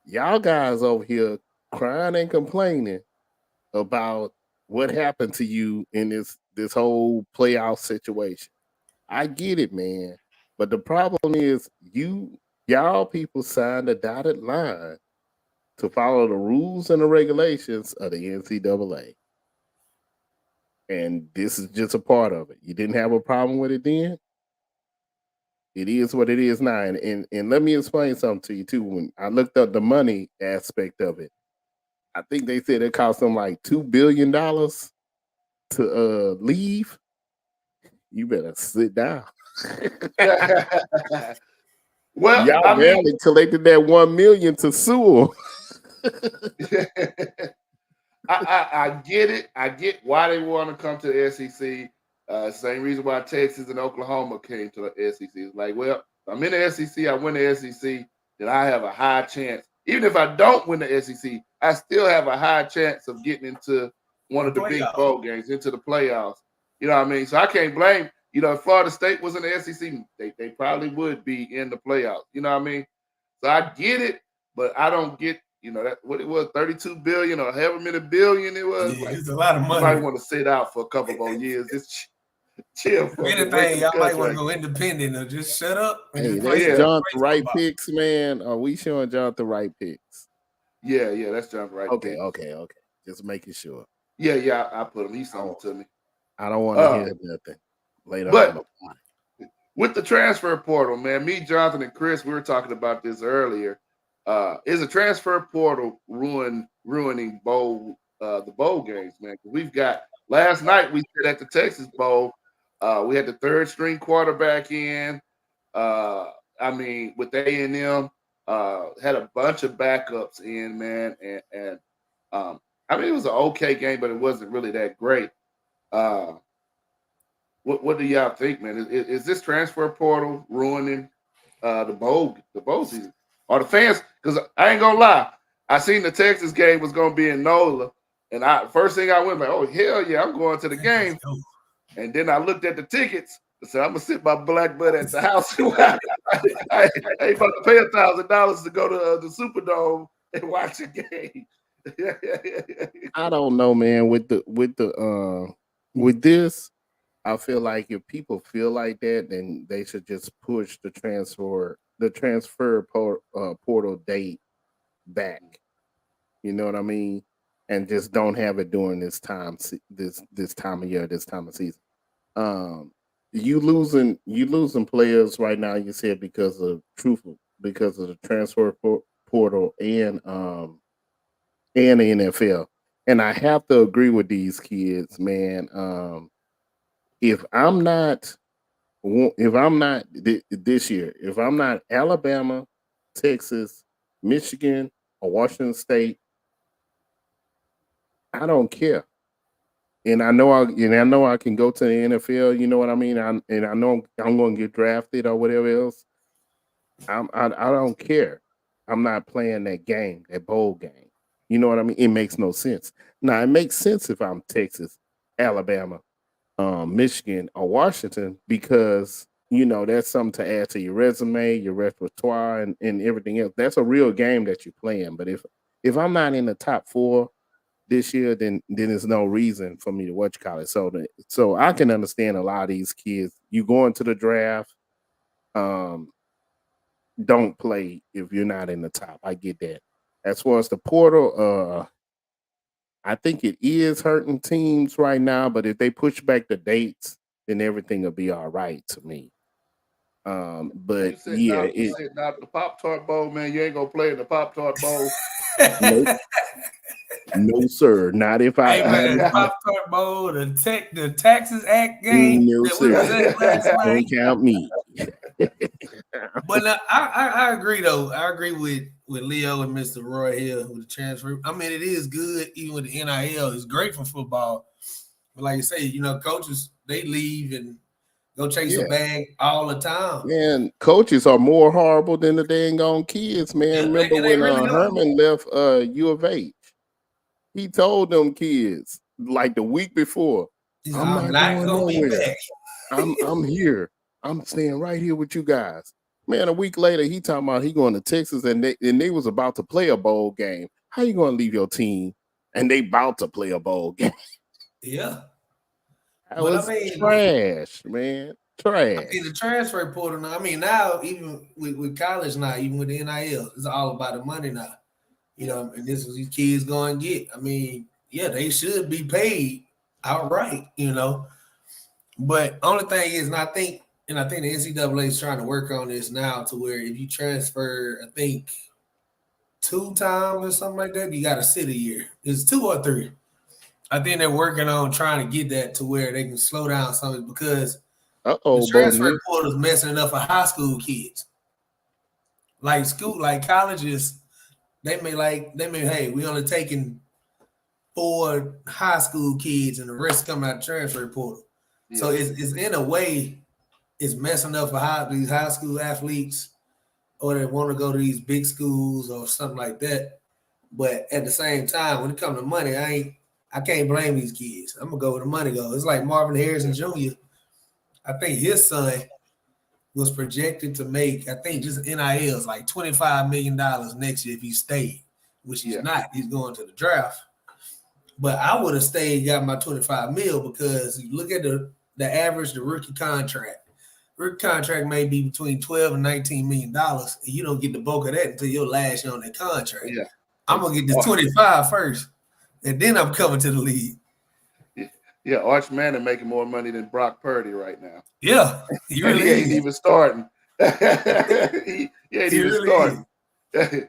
S2: y'all guys over here crying and complaining about what happened to you in this whole playoff situation. I get it, man. But the problem is y'all people signed a dotted line to follow the rules and the regulations of the NCAA. And this is just a part of it. You didn't have a problem with it then. It is what it is now. And let me explain something to you too. When I looked up the money aspect of it, I think they said it cost them like $2 billion to leave. You better sit down.
S1: Well,
S2: y'all barely collected that $1 million to sue
S1: them. I get it. I get why they want to come to the SEC. Same reason why Texas and Oklahoma came to the SEC. It's like, well, if I'm in the SEC, I win the SEC, then I have a high chance. Even if I don't win the SEC, I still have a high chance of getting into one of the big bowl games, into the playoffs. You know what I mean? So I can't blame. You know, if Florida State was in the SEC, they probably would be in the playoffs. You know what I mean? So I get it, but I don't get, you know, that what it was, 32 billion or however many billion it was.
S3: Yeah, like, it's a lot of money.
S1: You might want to sit out for a couple more years. Just chill.
S3: If anything, y'all might want to go independent or just shut up.
S2: And that's Jonathan Wright picks, man. Are we showing Jonathan Wright picks?
S1: Yeah, that's John right
S2: Okay,
S1: there.
S2: okay. Just making sure.
S1: Yeah, I put him. He sent it to me.
S2: I don't want to hear nothing later
S1: but
S2: on.
S1: With the transfer portal, man, me, Jonathan, and Chris, we were talking about this earlier. Is a transfer portal ruining the bowl games, man? We've got last night we said at the Texas Bowl, we had the third string quarterback in. I mean, with A&M, had a bunch of backups in, man, and I mean it was an okay game, but it wasn't really that great. What do y'all think, man? Is this transfer portal ruining the bowl season? Or the fans? Because I ain't gonna lie, I seen the Texas game was gonna be in NOLA, and first thing I went like, oh hell yeah, I'm going to the game. And then I looked at the tickets and said, I'm gonna sit my black butt at the house. I ain't about to pay $1,000 to go to the Superdome and watch a game.
S2: I don't know, man. With this, I feel like if people feel like that, then they should just push the transfer portal date back. You know what I mean? And just don't have it during this time of year, this time of season. You losing players right now. You said because of the transfer portal and the NFL. And I have to agree with these kids, man. If I'm not this year, if I'm not Alabama, Texas, Michigan, or Washington State, I don't care. And I know I can go to the NFL. You know what I mean. I know I'm going to get drafted or whatever else. I don't care. I'm not playing that game, that bowl game. You know what I mean. It makes no sense. Now it makes sense if I'm Texas, Alabama, Michigan, or Washington because that's something to add to your resume, your repertoire, and everything else. That's a real game that you're playing. But if I'm not in the top 4 this year, then there's no reason for me to watch college. So I can understand a lot of these kids. You go into the draft, don't play if you're not in the top. I get that. As far as the portal, I think it is hurting teams right now. But if they push back the dates, then everything will be all right to me. But
S1: you said not the Pop-Tart Bowl, man. You ain't gonna play in the Pop-Tart Bowl.
S2: Nope. No, sir. Not if I.
S3: Hey, man, the Pop-Tart Bowl, the Taxes Act game.
S2: No, sir. Don't count me.
S3: But I agree though. I agree with Leo and Mr. Roy Hill with the transfer. I mean, it is good even with the NIL. It's great for football. But like you say, coaches they leave and go chase a bag all the time.
S2: Man, coaches are more horrible than the dang on kids, man. Yeah, remember when really Herman left U of H? He told them kids like the week before, I'm not going nowhere. I'm here. I'm staying right here with you guys. Man, a week later, he talking about he going to Texas and they was about to play a bowl game. How you going to leave your team and they about to play a bowl game?
S3: Yeah.
S2: That was trash, man. Trash.
S3: I mean, the transfer portal now, now even with college now, even with the NIL, it's all about the money now. And this is what these kids going to get. I mean, yeah, they should be paid outright, But only thing is, and I think the NCAA is trying to work on this now to where if you transfer, I think 2 times or something like that, you got to sit a year. It's 2 or 3. I think they're working on trying to get that to where they can slow down something because the transfer portal is messing it up for high school kids. Like colleges, they may, hey, we only taking 4 high school kids and the rest come out of transfer portal. Yeah. So it's in a way, it's messing up for these high school athletes or they want to go to these big schools or something like that. But at the same time, when it comes to money, I can't blame these kids. I'm going to go where the money goes. It's like Marvin Harrison Jr. I think his son was projected to make, I think just NILs like $25 million next year if he stayed, which he's not. He's going to the draft. But I would have stayed, got my $25 million because you look at the average, the rookie contract. Rookie contract may be between $12 and $19 million, and you don't get the bulk of that until your last year on that contract.
S1: Yeah.
S3: I'm gonna get this 25 first, and then I'm coming to the league.
S1: Yeah, Arch Manning making more money than Brock Purdy right now.
S3: Yeah, he really
S1: he ain't even starting. he ain't even
S3: really
S1: starting.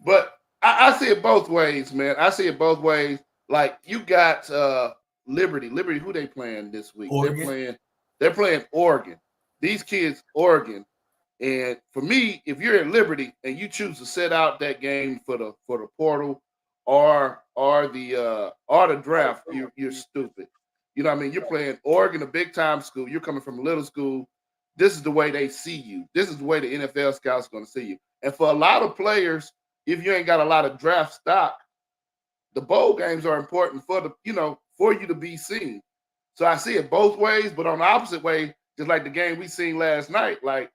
S1: But I see it both ways, man. I see it both ways. Like you got Liberty. Liberty, who they playing this week?
S3: Oregon.
S1: They're playing Oregon. These kids, Oregon. And for me, if you're at Liberty and you choose to set out that game for the portal or the draft, you're stupid. You know what I mean? You're playing Oregon, a big time school. You're coming from a little school. This is the way they see you. This is the way the NFL scouts are going to see you. And for a lot of players, if you ain't got a lot of draft stock, the bowl games are important for you to be seen. So I see it both ways, but on the opposite way, just like the game we seen last night, like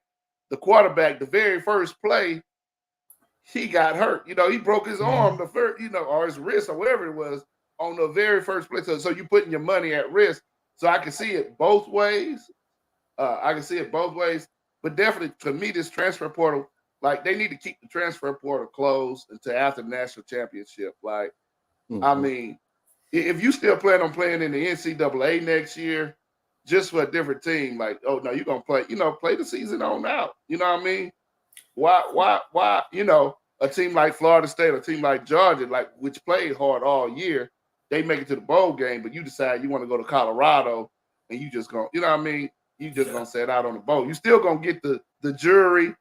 S1: the quarterback, the very first play, he got hurt. He broke his arm, the first, or his wrist or whatever it was on the very first play. So you're putting your money at risk. So I can see it both ways. But definitely to me, this transfer portal, like they need to keep the transfer portal closed until after the national championship. Like, I mean, if you still plan on playing in the NCAA next year, just for a different team, like, oh no, you're gonna play, play the season on out. You know what I mean? Why? A team like Florida State, a team like Georgia, like which played hard all year, they make it to the bowl game, but you decide you want to go to Colorado and you just gonna, you know what I mean? You just gonna set out on the bowl. You still gonna get the jury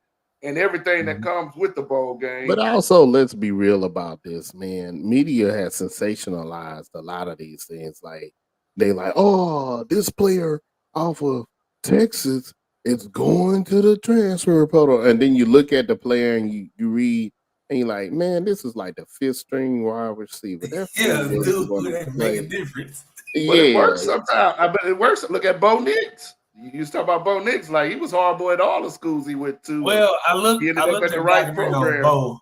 S1: and everything that comes with the bowl game.
S2: But also, let's be real about this, man. Media has sensationalized a lot of these things. Like they like, oh, this player off of Texas is going to the transfer portal, and then you look at the player and you read, and you're like, man, this is like the fifth string wide receiver.
S3: Dude, that make a difference.
S1: But it works sometimes. I bet it works. Look at Bo Nix. You used to talk about Bo Nix, like he was hardboy at all the schools he went to.
S3: Well, I looked at the right program.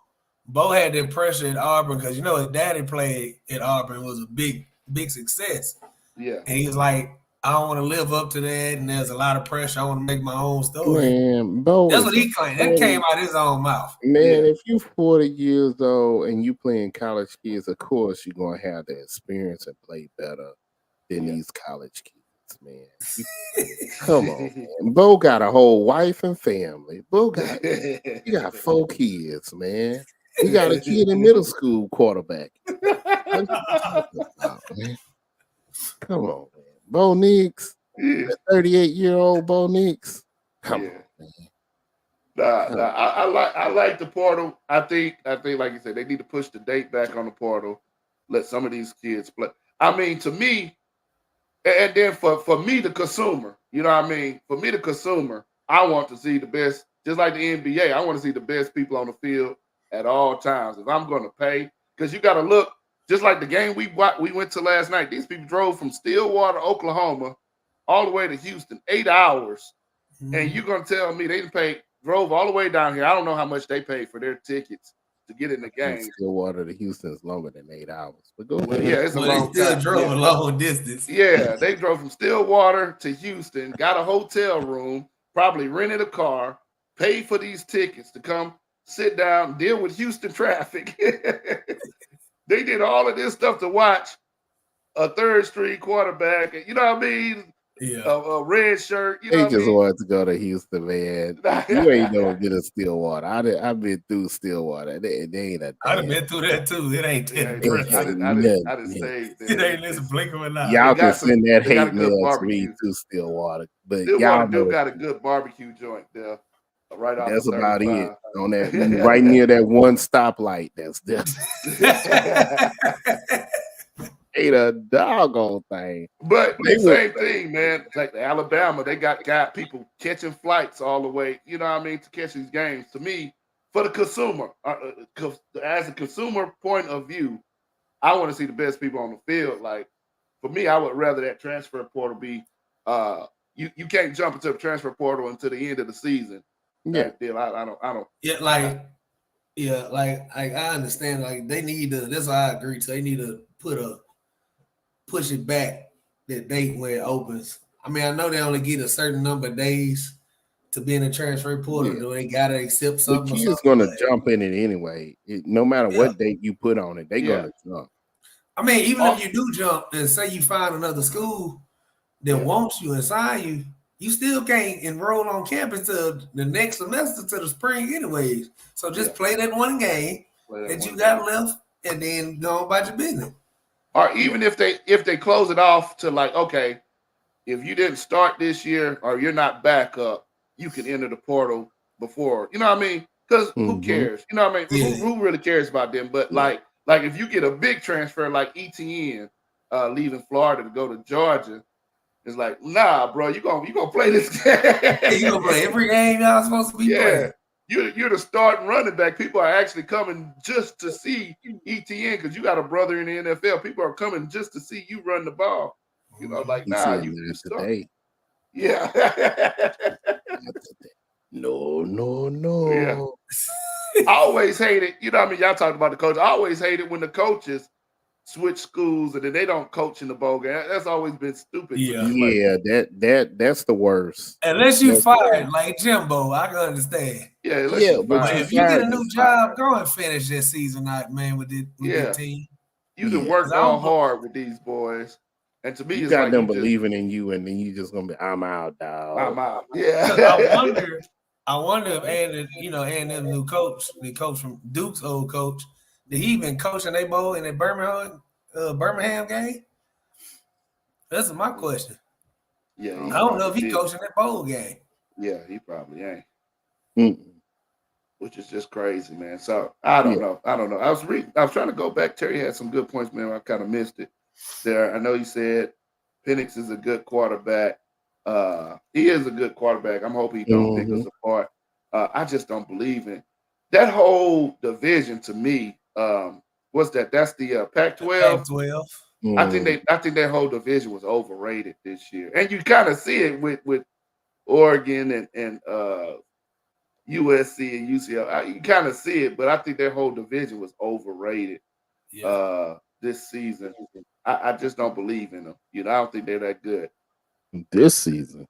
S3: Bo had the impression at Auburn because his daddy played at Auburn. It was a big success.
S1: Yeah,
S3: and he's like, I don't want to live up to that, and there's a lot of pressure. I want to make my own story.
S2: Man, Bo,
S3: that's what he claimed. That came out of his own mouth.
S2: Man, if you're 40 years old and you playing college kids, of course you're gonna have the experience and play better than these college kids. Man, come on, man. Bo got a whole wife and family. He got 4 kids, man. He got a kid in middle school quarterback. What you talking about, man? Come on, man. Bo Nix, 38-year-old Bo Nix. Come on, man.
S1: I like the portal. I think like you said, they need to push the date back on the portal. Let some of these kids play. I mean, to me. And then for me, the consumer, you know what I mean? For me, the consumer, I want to see the best, just like the NBA, I want to see the best people on the field at all times. If I'm going to pay, because you got to look, just like the game we went to last night, these people drove from Stillwater, Oklahoma, all the way to Houston, 8 hours. And you're going to tell me they drove all the way down here. I don't know how much they paid for their tickets to get in the game.
S2: Stillwater to Houston is longer than 8 hours. But go ahead.
S1: Yeah, it's a long time.
S3: They drove a long distance.
S1: Yeah, they drove from Stillwater to Houston, got a hotel room, probably rented a car, paid for these tickets to come sit down, deal with Houston traffic. They did all of this stuff to watch a third-string quarterback. You know what I mean?
S3: Yeah.
S1: A red shirt.
S2: They just wanted to go to Houston, man. You ain't gonna get a Stillwater. I've been through Stillwater. They ain't a.
S3: I've been through that too. It ain't.
S1: I didn't stay there.
S3: It ain't listen blink or not.
S2: Y'all can send that hate mail to me to Stillwater, but y'all
S1: do got a good barbecue joint there. Right off.
S2: That's about it. On that, right near that one stoplight. That's there. Ain't a doggone thing.
S1: But the same thing, man. Like Alabama, they got people catching flights all the way, you know what I mean, to catch these games. To me, for the consumer, as a consumer point of view, I want to see the best people on the field. Like, for me, I would rather that transfer portal be you can't jump into the transfer portal until the end of the season.
S2: Yeah.
S1: Deal. I don't.
S3: Yeah, like I understand. Like they need to. That's why I agree. So they need to push it back that date where it opens. I mean, I know they only get a certain number of days to be in the transfer portal?
S2: Yeah.
S3: Do they gotta accept
S2: The
S3: something?
S2: kid's gonna jump in it anyway. No matter
S3: Yeah.
S2: what date you put on it, they're gonna jump.
S3: I mean, even if you do jump and say you find another school that wants you and sign you, you still can't enroll on campus till the next semester to the spring anyways. So just play that one game that you got left and then go about your business.
S1: Or even if they close it off to like, okay, if you didn't start this year or you're not back up, you can enter the portal before. You know what I mean? Because who cares? You know what I mean? Who really cares about them? But like if you get a big transfer like ETN leaving Florida to go to Georgia, it's like, nah, bro, you gonna play this game.
S3: You gonna play every game y'all supposed to be playing.
S1: You're the starting running back. People are actually coming just to see ETN because you got a brother in the NFL. People are coming just to see you run the ball. You know, like, nah, you start. Yeah.
S2: No.
S1: Yeah. I always hate it. You know what I mean? Y'all talked about the coach. I always hate it when the coaches switch schools and then they don't coach in the bowl game. That's always been stupid.
S2: Yeah, that's the worst.
S3: Unless you fired like Jimbo, I can understand.
S1: Yeah,
S3: but if you get a new job, go and finish this season out, man, with the team.
S1: You done worked all hard with these boys. And to me,
S2: you
S1: it's
S2: got
S1: like
S2: them believing in you, and then you just gonna be, I'm out, dog.
S1: I'm out. Yeah.
S3: I wonder if A&M new coach, the coach from Duke's old coach, did he even coach in their bowl in the Birmingham game? That's my question.
S1: Yeah,
S3: I don't know if he coached in that bowl game.
S1: Yeah, he probably ain't. Which is just crazy, man. So I don't know. I was trying to go back. Terry had some good points, man. I kind of missed it there. I know he said Penix is a good quarterback. He is a good quarterback. I'm hoping he don't pick us apart. I just don't believe in that whole division. To me, what's that? That's the Pac-12.
S3: Pac-12.
S1: I think that whole division was overrated this year, and you kind of see it with Oregon and USC and UCLA. You kind of see it, but I think that whole division was overrated this season. I just don't believe in them. You know, I don't think they're that good
S2: this season.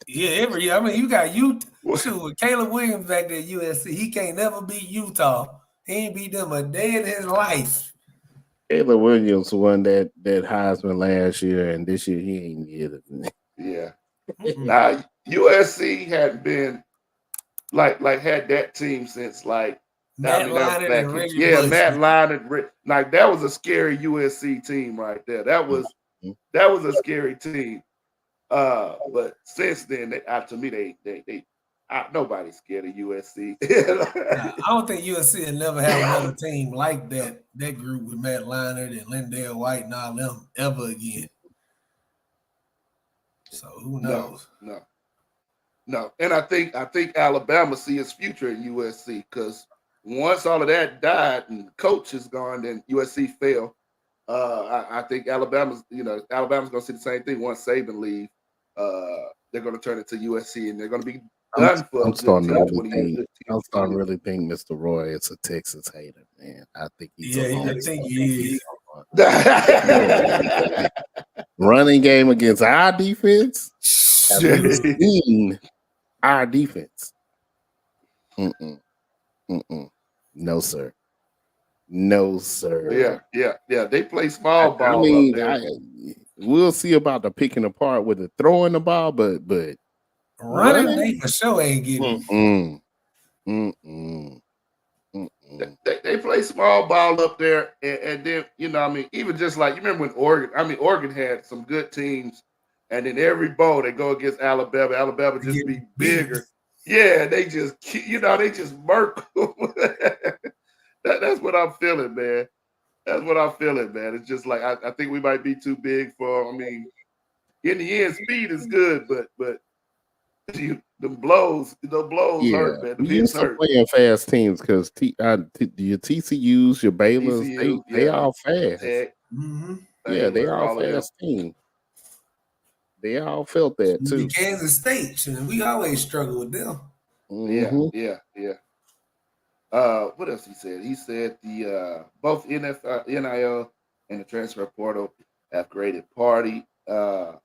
S3: Yeah, every year. I mean, you got with Caleb Williams back there at USC. He can't never beat Utah. He ain't beat them a day in his life.
S2: Caleb Williams won that Heisman last year, and this year he ain't get it.
S1: Yeah. Now USC hadn't been like had that team since like
S3: Matt Leinart and Reggie Bush.
S1: Matt Leinart. Like that was a scary USC team right there. That was a scary team. But since then, to me, nobody's scared of USC.
S3: I don't think USC will never have another team like that group with Matt Leinart and Lindale White and all them ever again. So who knows?
S1: No. And I think Alabama see its future in USC because once all of that died and coach is gone, then USC fell. I think Alabama's gonna see the same thing once Saban leave. They're gonna turn it to USC and they're gonna be done for.
S2: I'm starting to really think Mr. Roy is a Texas hater, man. I think he's
S3: I think he is.
S2: Running game against our defense. Have you seen our defense? No, sir.
S1: Yeah. They play small ball. I mean,
S2: we'll see about the picking apart with the throwing the ball, but
S3: running they for sure ain't getting.
S1: They play small ball up there, and then even just like you remember when Oregon had some good teams, and then every bowl they go against Alabama. Alabama just be bigger. Yeah, they just murk. That's what I'm feeling, man. That's what I'm feeling, man. It's just like I think we might be too big for. I mean, in the end, speed is good, but the blows hurt, man.
S2: We used to playing fast teams because your TCUs, your Baylors, they all fast. Yeah, they all fast teams. They all felt that too.
S3: Kansas State, and we always struggle with them.
S1: Yeah. What else he said? He said the both NFL, NIL and the transfer portal have created party. What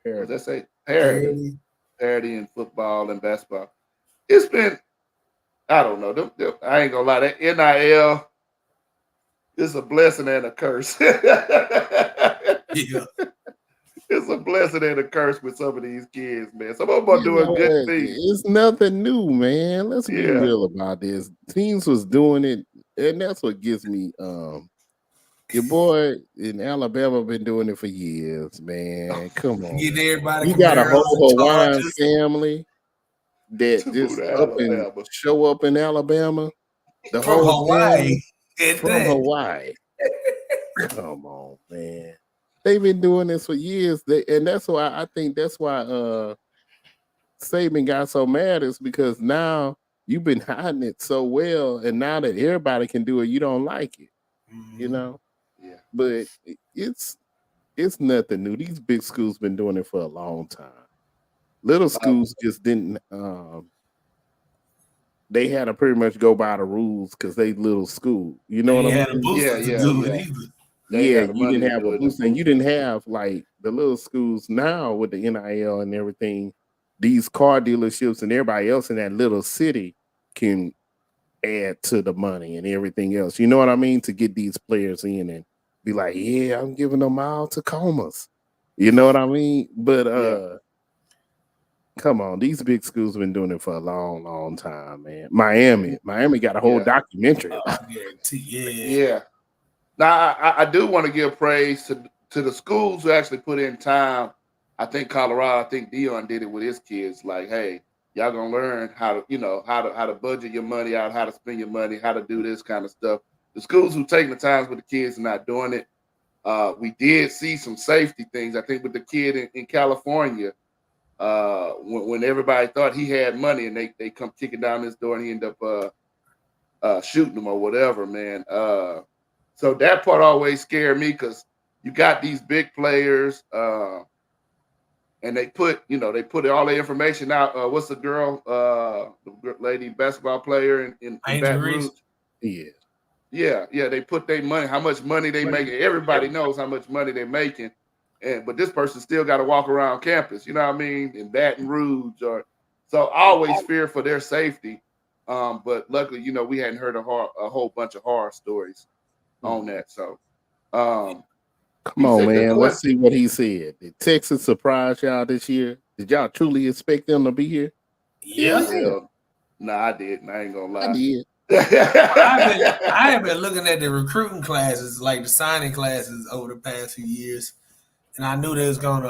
S1: does that say? parity in football and basketball. It's been, I don't know. I ain't gonna lie. That NIL is a blessing and a curse.
S3: Yeah.
S1: It's a blessing and a curse with some of these kids, man. Some of them are doing good things.
S2: It's nothing new, man. Let's be
S1: Yeah.
S2: real about this. Teams was doing it, and that's what gets me. Your boy in Alabama been doing it for years, man. Come on.
S3: Get everybody.
S2: You got a whole Hawaiian
S3: charges.
S2: family that
S1: To
S2: just
S1: move to
S2: up and
S1: Alabama.
S2: show up in Alabama. The
S3: From
S2: whole
S3: Hawaii.
S2: family from Hawaii. Come on, man. They've been doing this for years. And that's why I think that's why Saban got so mad, is because now you've been hiding it so well, and now that everybody can do it, you don't like it. You know?
S1: Yeah.
S2: But it's nothing new. These big schools been doing it for a long time. Little schools just didn't they had to pretty much go by the rules because they little school. You know what I mean?
S3: Yeah.
S2: Yeah, you didn't have a booster, and you didn't have like the little schools now with the NIL and everything. These car dealerships and everybody else in that little city can add to the money and everything else. You know what I mean? To get these players in and be like, yeah, I'm giving them all Tacomas. You know what I mean? But come on, these big schools have been doing it for a long, long time, man. Miami got a whole documentary.
S1: Yeah. Now I do want to give praise to the schools who actually put in time. I think Colorado, I think Dion did it with his kids. Like, hey, y'all gonna learn how to, how to budget your money out, how to spend your money, how to do this kind of stuff. The schools who taking the times with the kids and not doing it. We did see some safety things. I think with the kid in California, when everybody thought he had money and they come kicking down this door and he end up shooting them or whatever, man. So that part always scared me because you got these big players, and they put all the information out. What's the girl, the lady basketball player in Baton Rouge? Yeah. They put their money, how much money they making. Everybody knows how much money they're making, but this person still got to walk around campus. You know what I mean? In Baton Rouge, so I always fear for their safety. But luckily, we hadn't heard a whole bunch of horror stories on that. So,
S2: come on, man. Let's see what he said. Did Texas surprise y'all this year? Did y'all truly expect them to be here?
S3: Yeah.
S1: Nah, I didn't. I ain't gonna lie.
S2: I did.
S3: I have been looking at the recruiting classes, like the signing classes, over the past few years, and I knew it's gonna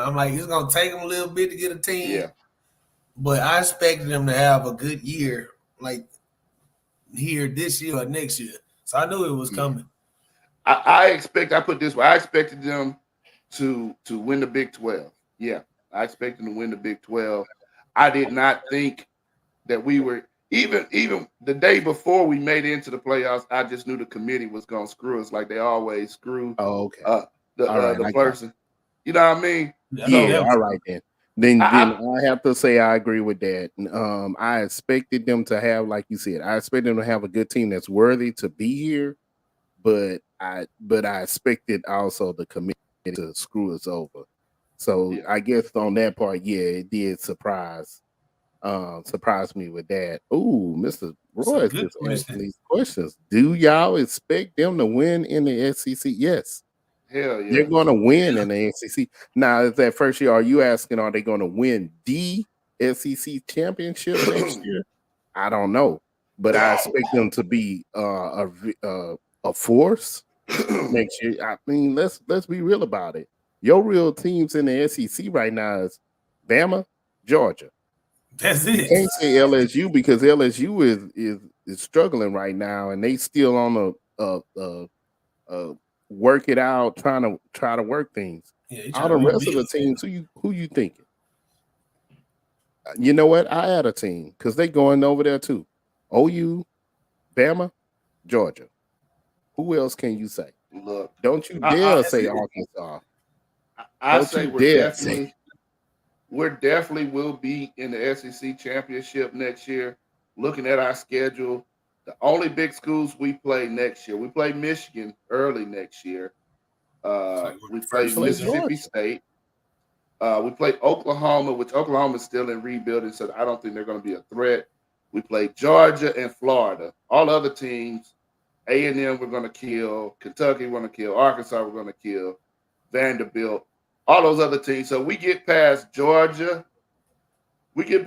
S3: take them a little bit to get a team.
S1: Yeah.
S3: But I expected them to have a good year, like here this year or next year. So I knew it was coming.
S1: I put this way, I expected them to win the Big 12. Yeah, I expected them to win the Big 12. I did not think that we were even the day before we made it into the playoffs. I just knew the committee was gonna screw us like they always screw.
S2: Oh, okay.
S1: The person. You know what I mean?
S2: Yeah. All right then. Then I have to say I agree with that. I expected them to have, like you said, I expected them to have a good team that's worthy to be here, but I expected also the committee to screw us over. So I guess on that part, it did surprise me with that. Ooh, Mr. Roy just asking these questions. Do y'all expect them to win in the SEC? Yes.
S1: Hell yeah.
S2: They're going to win in the SEC. Now, is that first year, are you asking, are they going to win the SEC championship next year? I don't know. But I expect them to be a force next year. I mean, let's be real about it. Your real teams in the SEC right now is Bama, Georgia.
S3: That's it.
S2: You can't say LSU because LSU is struggling right now, and they still on a work it out, try to work things. All the rest of the teams, who you thinking? You know what? I had a team because they going over there too. OU, Bama, Georgia. Who else can you say?
S1: Look,
S2: don't you dare say Arkansas.
S1: I say we're definitely will be in the SEC championship next year. Looking at our schedule, the only big schools we play next year, we play Michigan early next year. We play Mississippi State. We played Oklahoma, which Oklahoma is still in rebuilding, so I don't think they're going to be a threat. We played Georgia and Florida. All other teams, A&M we're going to kill, Kentucky we're going to kill, Arkansas we're going to kill, Vanderbilt, all those other teams. So we get past Georgia. We in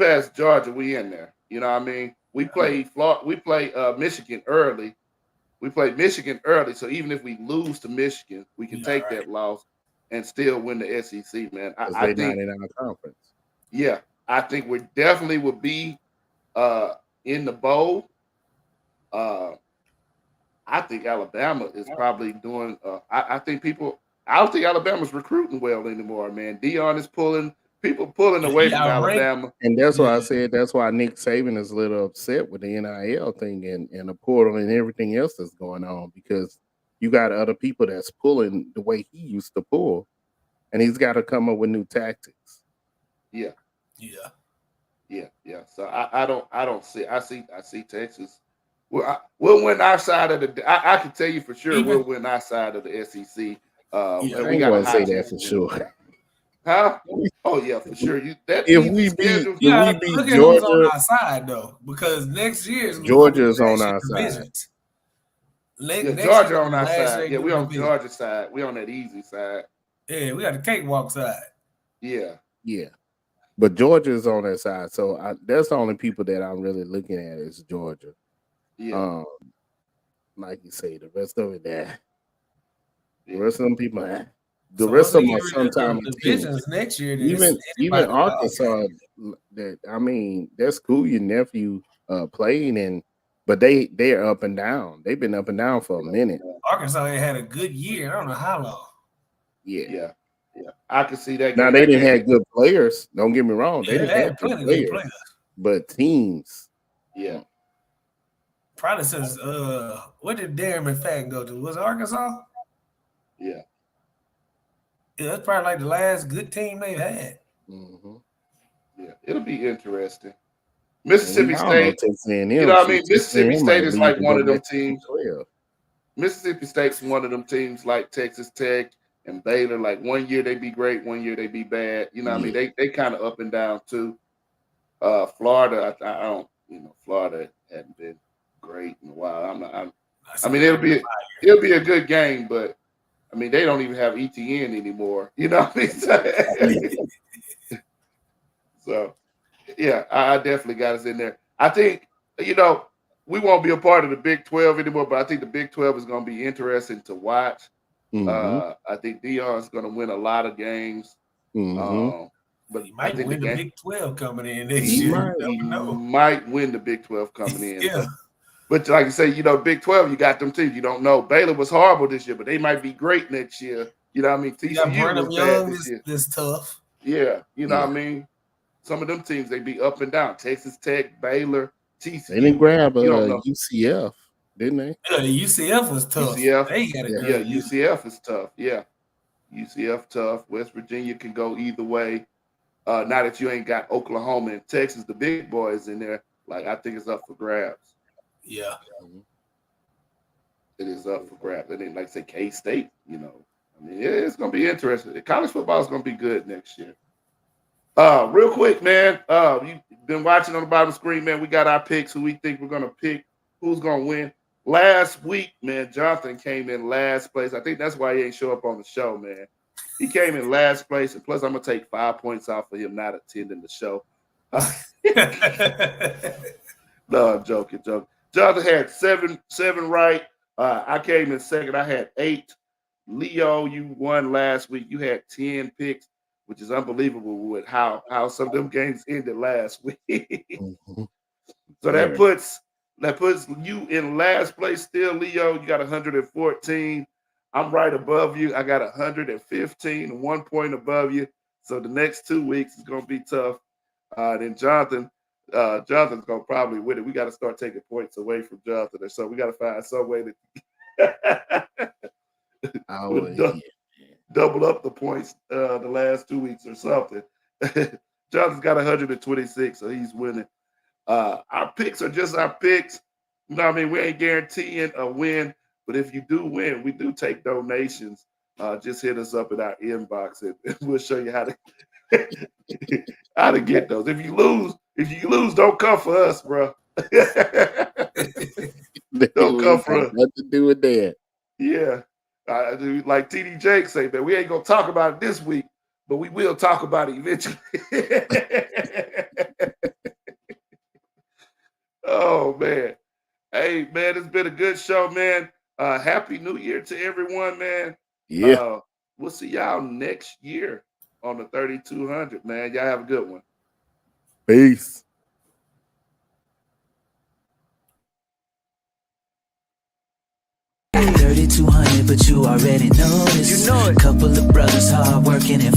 S1: there. You know what I mean? We play Florida. We play Michigan early. We played Michigan early, so even if we lose to Michigan, we can take that loss and still win the SEC, man. I think
S2: not in our conference.
S1: Yeah, I think we definitely would be in the bowl. I think Alabama is probably doing. I don't think Alabama's recruiting well anymore, man. Dion is pulling away from Alabama,
S2: and that's why I said that's why Nick Saban is a little upset with the NIL thing and the portal and everything else that's going on, because you got other people that's pulling the way he used to pull, and he's got to come up with new tactics.
S1: Yeah. So I don't see. I see Texas. We'll win our side of the. I can tell you for sure we'll win our side of the SEC.
S2: I ain't gonna say that for sure.
S1: Huh? Oh yeah, for sure.
S2: If we beat Georgia
S3: on our side though, because next year
S2: Georgia's on our side.
S1: Georgia on our side. Yeah, we on Georgia side. We on that easy side.
S3: Yeah, we got the cakewalk side.
S1: Yeah.
S2: But Georgia's on that side, so that's the only people that I'm really looking at is Georgia.
S1: Yeah.
S2: Like you say, the rest of it there. The rest of them people, the rest of them are sometimes
S3: divisions next year.
S2: Even Arkansas. That's cool. Your nephew playing but they're up and down. They've been up and down for a minute.
S3: Arkansas had a good year. I don't know how long.
S1: Yeah. I can see that.
S2: Now they didn't have good players. Don't get me wrong. They didn't have good players, but teams.
S1: Yeah.
S3: Probably since what did Darren McFadden go to? Was it Arkansas?
S1: Yeah.
S3: Yeah, that's probably like the last good team they've had.
S1: Mm-hmm. Yeah, it'll be interesting. Mississippi State, you know what I mean? Mississippi State is like one of them teams. Mississippi State's one of them teams like Texas Tech and Baylor. Like 1 year they be great, 1 year they be bad. You know what I mean? They kind of up and down too. Florida, I don't, Florida hadn't been great in a while. It'll be a good game, but I mean, they don't even have ETN anymore. You know what I mean? So, yeah, I definitely got us in there. I think, we won't be a part of the Big 12 anymore, but I think the Big 12 is going to be interesting to watch. Mm-hmm. I think Dion's going to win a lot of games.
S2: Mm-hmm.
S3: But he might win the Big 12 coming in next year.
S1: He might win the Big 12 coming in.
S3: Yeah.
S1: But like you say, Big 12, you got them teams. You don't know. Baylor was horrible this year, but they might be great next year. You know what I mean?
S3: TCU was bad this year. This tough.
S1: Yeah. You know what I mean? Some of them teams, they be up and down. Texas Tech, Baylor, TCU.
S2: They didn't grab UCF, didn't they?
S3: Yeah, UCF was tough.
S1: UCF is tough. Yeah. UCF tough. West Virginia can go either way. Now that you ain't got Oklahoma and Texas, the big boys in there, I think it's up for grabs.
S3: Yeah.
S1: It is up for grabs. And then, say, K-State, it's going to be interesting. College football is going to be good next year. Real quick, man, you've been watching on the bottom screen, man. We got our picks, who we think we're going to pick, who's going to win. Last week, man, Jonathan came in last place. I think that's why he ain't show up on the show, man. He came in last place, and plus I'm going to take 5 points off for him not attending the show. No, I'm joking. Jonathan had seven right. I came in second. I had 8. Leo, you won last week. You had 10 picks, which is unbelievable with how some of them games ended last week. Mm-hmm. So that puts you in last place still, Leo. You got 114. I'm right above you. I got 115, 1 point above you. So the next 2 weeks is going to be tough. Then Jonathan's going to probably win it. We got to start taking points away from Jonathan. So we got to find some way to double up the points the last 2 weeks or something. Jonathan's got 126, so he's winning. Our picks are just our picks. You know what I mean? We ain't guaranteeing a win, but if you do win, we do take donations. Just hit us up in our inbox, and we'll show you how How to get those? If you lose, don't come for us, bro. Don't come for us.
S2: Nothing to do with that.
S1: Yeah, like TD Jake say, man, we ain't gonna talk about it this week, but we will talk about it eventually. Oh man, hey man, it's been a good show, man. Happy New Year to everyone, man.
S2: Yeah.
S1: We'll see y'all next year on the 3200, man. Y'all have a good one.
S2: Peace.
S4: 3200, but you already know this. You know it. Couple of brothers hard working and